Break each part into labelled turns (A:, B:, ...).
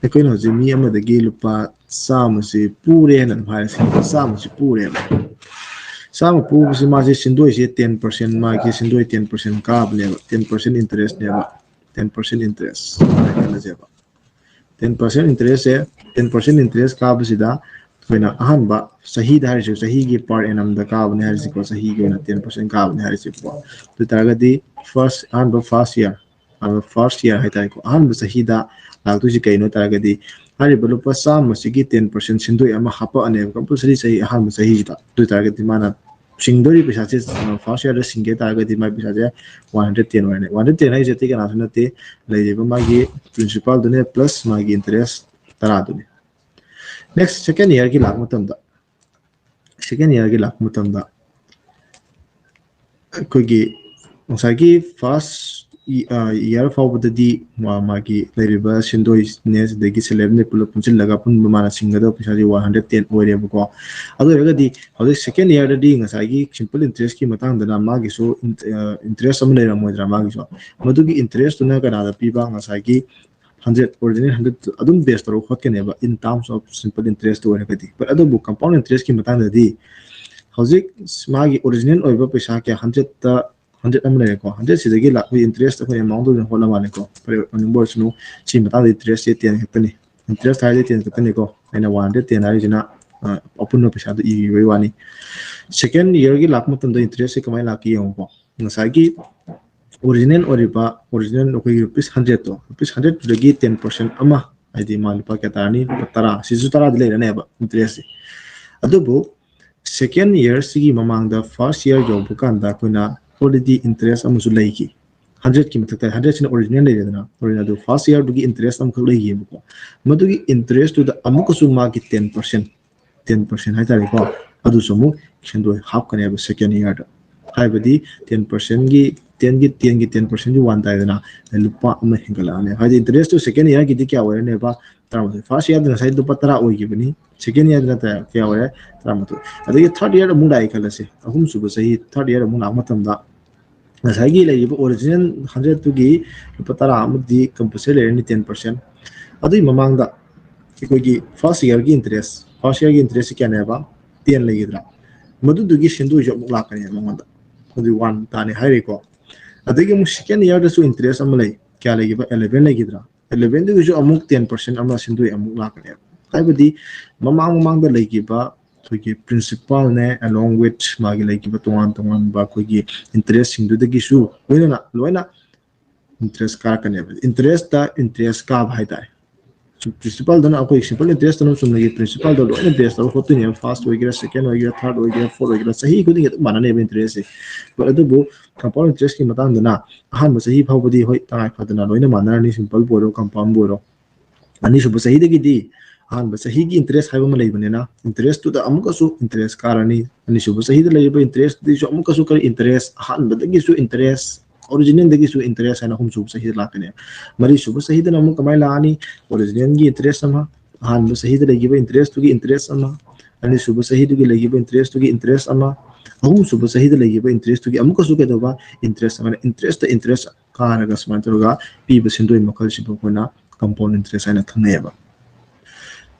A: ꯑꯩꯈꯣꯏꯅ ꯍꯧꯖꯤꯛ ꯃꯤ ꯑꯃꯗꯒꯤ ꯂꯨꯄꯥ ꯆꯥꯝꯃꯁꯤ ꯄꯨꯔꯦꯅ ꯑꯗꯨꯝ ꯍꯥꯏꯔꯁꯤ ꯆꯥꯝꯃꯁꯤ ꯄꯨꯔꯦꯕ ꯆꯥꯝꯃ ꯄꯨꯕꯁꯤ ꯃꯥꯁꯦ ꯁꯤꯟꯗꯣꯏꯁꯦ 10% ꯃꯥꯒꯤ ꯁꯤꯟꯗꯣꯏ 10% ꯀꯥꯕꯅꯦꯕ 10% ꯏꯟꯇꯔꯦꯁꯅꯦꯕ 10% ꯏꯟꯇꯔꯦꯁ ꯈꯜꯂꯁꯦꯕ 10% ꯏꯟꯇꯔꯦꯁꯁꯦ 10% ꯏꯟꯇꯔꯦꯁ ꯀꯥꯕꯁꯤꯗ ꯑꯩꯈꯣꯏꯅ ꯑꯍꯥꯟꯕ ꯆꯍꯤꯗ ꯍꯥꯏꯔꯤꯁꯨ ꯆꯍꯤꯒꯤ ꯄꯥꯔ ꯑꯦꯅꯝꯗ ꯀꯥꯕꯅꯦ ꯍꯥꯏꯔꯤꯁꯤꯀꯣ ꯆꯍꯤꯒꯤ ꯑꯣꯏꯅ 10% ꯀꯥꯕꯅꯦ ꯍꯥꯏꯔꯤꯁꯤꯀꯣ ꯑꯗꯨ ꯑꯣꯏꯇꯥꯔꯒꯗꯤ ꯑꯍꯥꯟꯕ ꯐꯥꯔꯁ ꯏꯌꯥꯔ ꯍꯥꯏꯇꯥꯔꯦꯀꯣ ꯑꯍꯥꯟꯕ ꯆꯍꯤꯗ ꯂꯥꯛꯇꯣꯏꯁꯤ ꯀꯩꯅꯣ ꯍꯥꯏꯇꯥꯔꯒꯗꯤ ꯍꯥꯏꯔꯤꯕ ꯂꯨꯄꯥ ꯆꯥꯝꯃꯁꯤꯒꯤ 10% ꯁꯤꯟꯗꯣꯏ ꯑꯃ ꯍꯥꯞꯄꯛꯑꯅꯦꯕ ꯀꯝꯄꯜꯁꯔꯤ ꯆꯍꯤ ꯑꯍꯥꯟꯕ ꯆꯍꯤꯁꯤꯗ ꯑꯗꯨ ꯑꯣꯏꯇꯥꯔꯒꯗꯤ ꯃꯥꯅ ꯁꯤꯡꯗꯣꯔꯤ ꯄꯩꯁꯥꯁꯦ ꯐꯥꯔꯁ ꯏꯌꯥꯔꯗ ꯁꯤꯡꯒꯦ ꯇꯥꯔꯒꯗꯤ ꯃꯥꯒꯤ ꯄꯩꯁꯥꯁꯦ 110 ꯑꯣꯏꯔꯅꯤ 110 ꯍꯥꯏꯁꯦ ꯑꯇꯩ ꯀꯅꯥꯁꯨ ꯅꯠꯇꯦ ꯂꯩꯔꯤꯕ ꯃꯥꯒꯤ ꯄ꯭ꯔꯤꯟꯁꯤꯄꯥꯜꯗꯨꯅꯦ ꯄ꯭ꯂꯁ ꯃꯥꯒꯤ ꯏꯟꯇꯔꯦꯁ 10ꯗꯨꯅꯤ ꯅꯦꯛꯁ ꯁꯦꯀꯦꯟ ꯏꯌꯥꯔꯒꯤ ꯂꯥꯛꯄ ꯃꯇꯝꯗ ꯑꯩꯈꯣꯏꯒꯤ ꯉꯁꯥꯏꯒꯤ ꯐꯥꯔꯁ ꯏꯌꯥꯔ ꯐꯥꯎꯕꯗꯗꯤ ꯃꯥꯒꯤ ꯂꯩꯔꯤꯕ ꯁꯤꯟꯗꯣꯏꯅꯦ ꯑꯗꯒꯤ ꯁꯦꯂꯦꯕꯅꯦ ꯄꯨꯂꯞ ꯄꯨꯟꯁꯤꯜꯂꯒ ꯑꯄꯨꯟꯕ ꯃꯥꯅ ꯁꯤꯡꯒꯗꯕ ꯄꯩꯁꯥꯁꯤ 110 ꯑꯣꯏꯔꯦꯕꯀꯣ ꯑꯗꯨ ꯑꯣꯏꯔꯒꯗꯤ ꯍꯧꯖꯤꯛ ꯁꯦꯀꯦꯟ ꯏꯌꯥꯔꯗꯗꯤ ꯉꯁꯥꯏꯒꯤ ꯁꯤꯝꯄꯜ ꯏꯟꯇꯔꯦꯁꯀꯤ ꯃꯇꯥꯡꯗꯅ ꯃꯥꯒꯤꯁꯨ ꯏꯟꯇꯔꯦꯁ ꯑꯃ ꯂꯩꯔꯝꯃꯣꯏꯗ꯭ꯔꯥ ꯃꯥꯒꯤꯁꯨ ꯃꯗꯨꯒꯤ ꯏꯟꯇꯔꯦꯁꯇꯨꯅ ꯀꯅꯥꯗ ꯄꯤꯕꯉꯁꯥꯏꯒꯤ 100 ꯑꯣꯔꯤꯖꯤꯅꯦꯜ 100 ꯑꯗꯨꯝ ꯕꯦꯁ ꯇꯧꯔꯒ ꯍꯣꯠꯀꯅꯦꯕ ꯏꯟ ꯇꯥꯔꯝꯁ ꯑꯣꯐ ꯁꯤꯝꯄꯜ ꯏꯟꯇꯔꯦꯁꯇꯨ ꯑꯣꯏꯔꯒꯗꯤ ꯑꯗꯨꯕꯨ ꯀꯝꯄꯥꯎꯟ ꯏꯟꯇꯔꯦꯁꯀꯤ ꯃꯇꯥꯡꯗꯗꯤ ꯍꯧꯖꯤꯛ ꯃꯥꯒꯤ ꯑꯣꯔꯤꯖꯤꯅꯦꯜ ꯑꯣꯏꯕ ꯄꯩꯁꯥ ꯀꯌꯥ 100 ꯑꯃ ꯂꯩꯔꯦꯀꯣ 100ꯁꯤꯗꯒꯤ ꯂꯥꯛꯄ ꯏꯟꯇꯔꯦꯁ ꯑꯩꯈꯣꯏ ꯑꯦꯃꯥꯎꯟꯇ ꯑꯣꯏꯅ ꯍꯣꯠꯅ ꯃꯥꯜꯂꯦꯀꯣ ꯑꯣꯏꯅꯤꯡꯕ ꯑꯣꯏꯔꯁꯅꯨ ꯁꯤ ꯃꯇꯥꯡꯗ ꯏꯟꯇꯔꯦꯁꯁꯦ 10 ꯈꯛꯇꯅꯤ ꯏꯟꯇꯔꯦꯁ ꯍꯥꯏꯔꯗꯤ 10 ꯈꯛꯇꯅꯤꯀꯣ ꯑꯩꯅ 110 ꯍꯥꯏꯔꯤꯁꯤꯅ ꯑꯄꯨꯟꯕ ꯄꯩꯁꯥꯗꯣ ꯏꯈꯤꯕꯒꯤ ꯋꯥꯅꯤ ꯁꯦꯀꯦꯟ ꯏꯌꯥꯔꯒꯤ ꯂꯥꯛꯄ ꯃꯇꯝꯗ ꯏꯟꯇꯔꯦꯁꯁꯦ ꯀꯃꯥꯏꯅ ꯂꯥꯛꯀꯦ ꯌꯦꯡꯉꯨꯀꯣ ꯉꯁꯥꯏꯒꯤ ꯑꯣꯔꯤꯖꯤꯅꯦꯜ ꯑꯩꯈꯣꯏꯒꯤ ꯔꯨꯄꯤꯁ 100ꯇꯣ ꯔꯨꯄꯤꯁ 100ꯗꯒꯤ 10% ꯑꯃ ꯍꯥꯏꯗꯤ ꯃꯥ ꯂꯨꯄꯥ ꯀꯌꯥ ꯇꯥꯔꯅꯤ ꯂꯨꯄꯥ 10 ꯁꯤꯁꯨ 10ꯗꯤ ꯂꯩꯔꯅꯦꯕ ꯏꯟꯇꯔꯦꯁꯁꯦ ꯑꯗꯨꯕꯨ ꯁꯦꯀꯦꯟ ꯏꯌꯥꯔꯁꯤꯒꯤ ꯃꯃꯥꯡꯗ ꯐꯥꯔꯁ ꯏꯌꯥꯔ ꯌꯧꯕ ꯀꯥꯟꯗ ꯑꯩꯈꯣꯏꯅ ꯑꯣꯜꯔꯦꯗꯤ ꯏꯟꯇꯔꯦꯁ ꯑꯃꯁꯨ ꯂꯩꯈꯤ 100ꯀꯤ ꯃꯊꯛꯇ 100ꯁꯤꯅ ꯑꯣꯔꯤꯖꯤꯅꯦꯜ ꯂꯩꯔꯦꯗꯅ ꯑꯗꯨ ꯐꯥꯔꯁ ꯏꯌꯥꯔꯗꯨꯒꯤ ꯏꯟꯇꯔꯦꯁ ꯑꯃꯈꯛ ꯂꯩꯈꯤꯕꯀꯣ ꯃꯗꯨꯒꯤ ꯏꯟꯇꯔꯦꯁꯇꯨꯗ ꯑꯃꯨꯛꯀꯁꯨ ꯃꯥꯒꯤ 10% ꯍꯥꯏꯇꯥꯔꯦꯀꯣ ꯑꯗꯨꯁꯨ ꯑꯃꯨꯛ ꯁꯦꯟꯗꯣꯏ ꯍꯥꯞꯀꯅꯦꯕ ꯁꯦꯀꯦꯟ ꯏꯌꯥꯔꯗ ꯍꯥꯏꯕꯗꯤ 10%ꯒꯤ 10% 1 ꯇꯥꯏꯗꯅ ꯂꯨꯄꯥ ꯑꯃ ꯍꯦꯟꯒꯠꯂꯛꯑꯅꯤ ꯍꯥꯏꯗꯤ ꯏꯟꯇꯔꯦꯁꯇꯨ ꯁꯦꯀꯦꯟ ꯏꯌꯥꯔꯒꯤꯗꯤ ꯀꯌꯥ ꯑꯣꯏꯔꯅꯦꯕ 11 ꯐꯥꯔꯁ ꯏꯌꯥꯔꯗ ꯉꯁꯥꯏ ꯂꯨꯄꯥ 10 ꯑꯣꯏꯈꯤꯕꯅꯤ ꯁꯦꯀꯦꯟ ꯏꯌꯥꯔꯗꯅ ꯀꯌꯥ ꯑꯣꯏꯔꯦ 11 ꯑꯗꯒꯤ ꯊꯥꯔꯠ ꯏꯌꯥꯔ ꯑꯃꯨꯛ ꯂꯥꯛꯑꯦ ꯈꯜꯂꯁꯤ ꯑꯍꯨꯝꯁꯨꯕ ꯆꯍꯤ ꯊꯥꯔꯠ ꯏꯌꯥꯔ ꯑꯃꯨꯛ ꯂꯥꯛꯄ ꯃꯇꯝꯗ ꯉꯁꯥꯏꯒꯤ ꯂꯩꯔꯤꯕ ꯑꯣꯔꯤꯖꯤꯅꯦꯜ 100ꯇꯨꯒꯤ ꯂꯨꯄꯥ 10 ꯑꯃꯗꯤ ꯀꯝꯄꯜꯁꯔꯤ ꯂꯩꯔꯅꯤ 10% ꯑꯗꯨꯒꯤ ꯃꯃꯥꯡꯗ ꯑꯩꯈꯣꯏꯒꯤ ꯐꯥꯔꯁ ꯏꯌꯥꯔꯒꯤ ꯏꯟꯇꯔꯦꯁꯁꯤ ꯀꯌꯥꯅꯦꯕ 10 ꯂꯩꯒꯗ꯭ꯔꯥ ꯃꯗꯨꯗꯨꯒꯤ ꯁꯦꯟꯗꯣꯏꯁꯨ ꯑꯃꯨꯛ ꯂꯥꯛꯀꯅꯤ ꯃꯉꯣꯟꯗ ꯑꯗꯨ 1 ꯇꯥꯅꯤ ꯍꯥꯏꯔꯤꯀꯣ ꯑꯗꯒꯤ ꯑꯃꯨꯛ ꯁꯦꯀꯦꯟ ꯏꯌꯥꯔꯗꯁꯨ ꯏꯟꯇꯔꯦꯁ ꯑꯃ ꯂꯩ ꯀꯌా ꯂꯩꯈꯤꯕ 11 ꯂꯩꯈꯤꯗ꯭ꯔꯥ 11ꯗꯨꯒꯤꯁꯨ ꯑꯃꯨꯛ 10% ꯑꯃ ꯁꯦꯟꯗꯣꯏ ꯑꯃꯨꯛ ꯂꯥꯛꯀꯅꯦꯕ ꯍꯥꯏꯕꯗꯤ ꯃꯃꯥꯡꯗ ꯂꯩꯈꯤꯕ ꯑꯩꯈꯣꯏꯒꯤ ꯄ꯭ꯔꯤꯟꯁꯤꯄꯥꯜꯅꯦ ꯑꯦꯂꯣꯡ ꯋꯤꯠ ꯃꯥꯒꯤ ꯂꯩꯈꯤꯕ ꯇꯣꯉꯥꯟꯕ ꯑꯩꯈꯣꯏꯒꯤ ꯏꯟꯇꯔꯦꯁꯁꯤꯡꯗꯨꯗꯒꯤꯁꯨ ꯂꯣꯏꯅ ꯏꯟꯇꯔꯦꯁ ꯀꯥꯔꯛꯀꯅꯦꯕ ꯏꯟꯇꯔꯦꯁ ꯀꯥꯕ ꯍꯥꯏꯇꯥꯔꯦ ꯄ꯭ꯔꯤꯟꯁꯤꯄꯥꯜꯗꯨꯅ ꯑꯩꯈꯣꯏ ꯁꯤꯝꯄꯜ ꯏꯟꯇꯔꯦꯁꯇꯨꯅ ꯆꯨꯝꯅꯒꯤ ꯄ꯭ꯔꯤꯟꯁꯤꯄꯥꯜꯗꯣ ꯂꯣꯏꯅ ꯕꯦꯁ ꯇꯧꯔꯒ ꯍꯣꯠꯇꯣꯏꯅꯦꯕ ꯐꯥꯔꯁ ꯑꯣꯏꯒꯦꯔꯥ ꯁꯦꯀꯦꯟ ꯑꯣꯏꯒꯦꯔꯥ ꯊꯥꯔꯠ ꯑꯣꯏꯒꯦꯔꯥ ꯐꯣꯔꯠ ꯑꯣꯏꯒꯦꯔꯥ ꯆꯍꯤ ꯈꯨꯗꯤꯡꯒꯤ ꯑꯗꯨꯝ ꯃꯥꯟꯅꯅꯦꯕ ꯏꯟꯇꯔꯦꯁꯁꯦ ꯑꯗꯨꯕꯨ ꯀꯝꯄꯥꯎꯟ ꯏꯟꯇꯔꯦꯁꯀꯤ ꯃꯇꯥꯡꯗꯅ ꯑꯍꯥꯟꯕ ꯆꯍꯤ ꯐꯥꯎꯕꯗꯤ ꯍꯣꯏ ꯇꯉꯥꯏ ꯐꯗꯅ ꯂꯣꯏꯅ ꯃꯥꯟꯅꯔꯅꯤ ꯁꯤꯝꯄꯜꯕꯨ ꯑꯣꯏꯔꯣ ꯀꯝꯄꯥꯎꯟꯕꯨ ꯑꯣꯏꯔో ꯑꯅꯤꯁꯨꯕ ꯆꯍꯤꯗꯒꯤꯗꯤ ꯑꯍꯥꯟꯕ ꯆꯍꯤꯒꯤ ꯏꯟꯇꯔꯦꯁ ꯍꯥꯏꯕ ꯑꯃ ꯂꯩꯕꯅꯤꯅ ꯏꯟꯇꯔꯦꯁꯇꯨꯗ ꯑꯃꯨꯛꯀꯁꯨ ꯏꯟꯇꯔꯦꯁ ꯀꯥꯔꯅꯤ ꯑꯅꯤꯁꯨꯕ ꯆꯍꯤꯗ ꯂꯩꯔꯤꯕ ꯏꯟꯇꯔꯦꯁꯇꯨꯁꯨ ꯑꯃꯨꯛꯀꯁꯨ ꯀꯔꯤ ꯏꯟꯇꯔꯦꯁ ꯑꯍꯥꯟꯕꯗꯒꯤꯁꯨ ꯏꯟꯇꯔꯦꯁ ꯑꯣꯔꯤꯖꯤꯅꯦꯜꯗꯒꯤꯁꯨ ꯏꯟꯇꯔꯦꯁ ꯍꯥꯏꯅ ꯑꯍꯨꯝꯁꯨꯕ ꯆꯍꯤꯗ ꯂꯥꯛꯀꯅꯤ ꯃꯔꯤꯁꯨꯕ ꯆꯍꯤꯗꯅ ꯑꯃꯨꯛ ꯀꯃꯥꯏꯅ ꯂꯥꯛꯑꯅꯤ ꯑꯣꯔꯤꯖꯤꯅꯦꯜꯒꯤ ꯏꯟꯇꯔꯦꯁ ꯑꯃ ꯑꯍꯥꯟꯕ ꯆꯍꯤꯗ ꯂꯩꯈꯤꯕ ꯏꯟꯇꯔꯦꯁꯇꯨꯒꯤ ꯏꯟꯇꯔꯦꯁ ꯑꯃ ꯑꯅꯤꯁꯨꯕ ꯆꯍꯤꯗꯨꯒꯤ ꯂꯩꯈꯤꯕ ꯏꯟꯇꯔꯦꯁꯇꯨꯒꯤ ꯏꯟꯇꯔꯦꯁ ꯑꯃ ꯑꯍꯨꯝꯁꯨꯕ ꯆꯍꯤꯗ ꯂꯩꯈꯤꯕ ꯏꯟꯇꯔꯦꯁꯇꯨꯒꯤ ꯑꯃꯨꯛꯀꯁꯨ ꯀꯩꯗꯧꯕ ꯏꯟꯇꯔꯦꯁ ꯑꯃꯅ ꯏꯟꯇꯔꯦꯁ ꯀꯥꯔꯒ ꯁꯨꯃꯥꯏꯅ ꯇꯧꯔꯒ ꯄꯤꯕ ꯁꯦꯟꯗꯣꯏ ꯃꯈꯜꯁꯤꯕꯨ ꯑꯩꯈꯣꯏꯅ ꯀꯝꯄꯥꯎꯟ ꯏꯟꯇꯔꯦꯁ ꯍꯥꯏꯅ ꯈꯪꯅꯩꯌꯦꯕ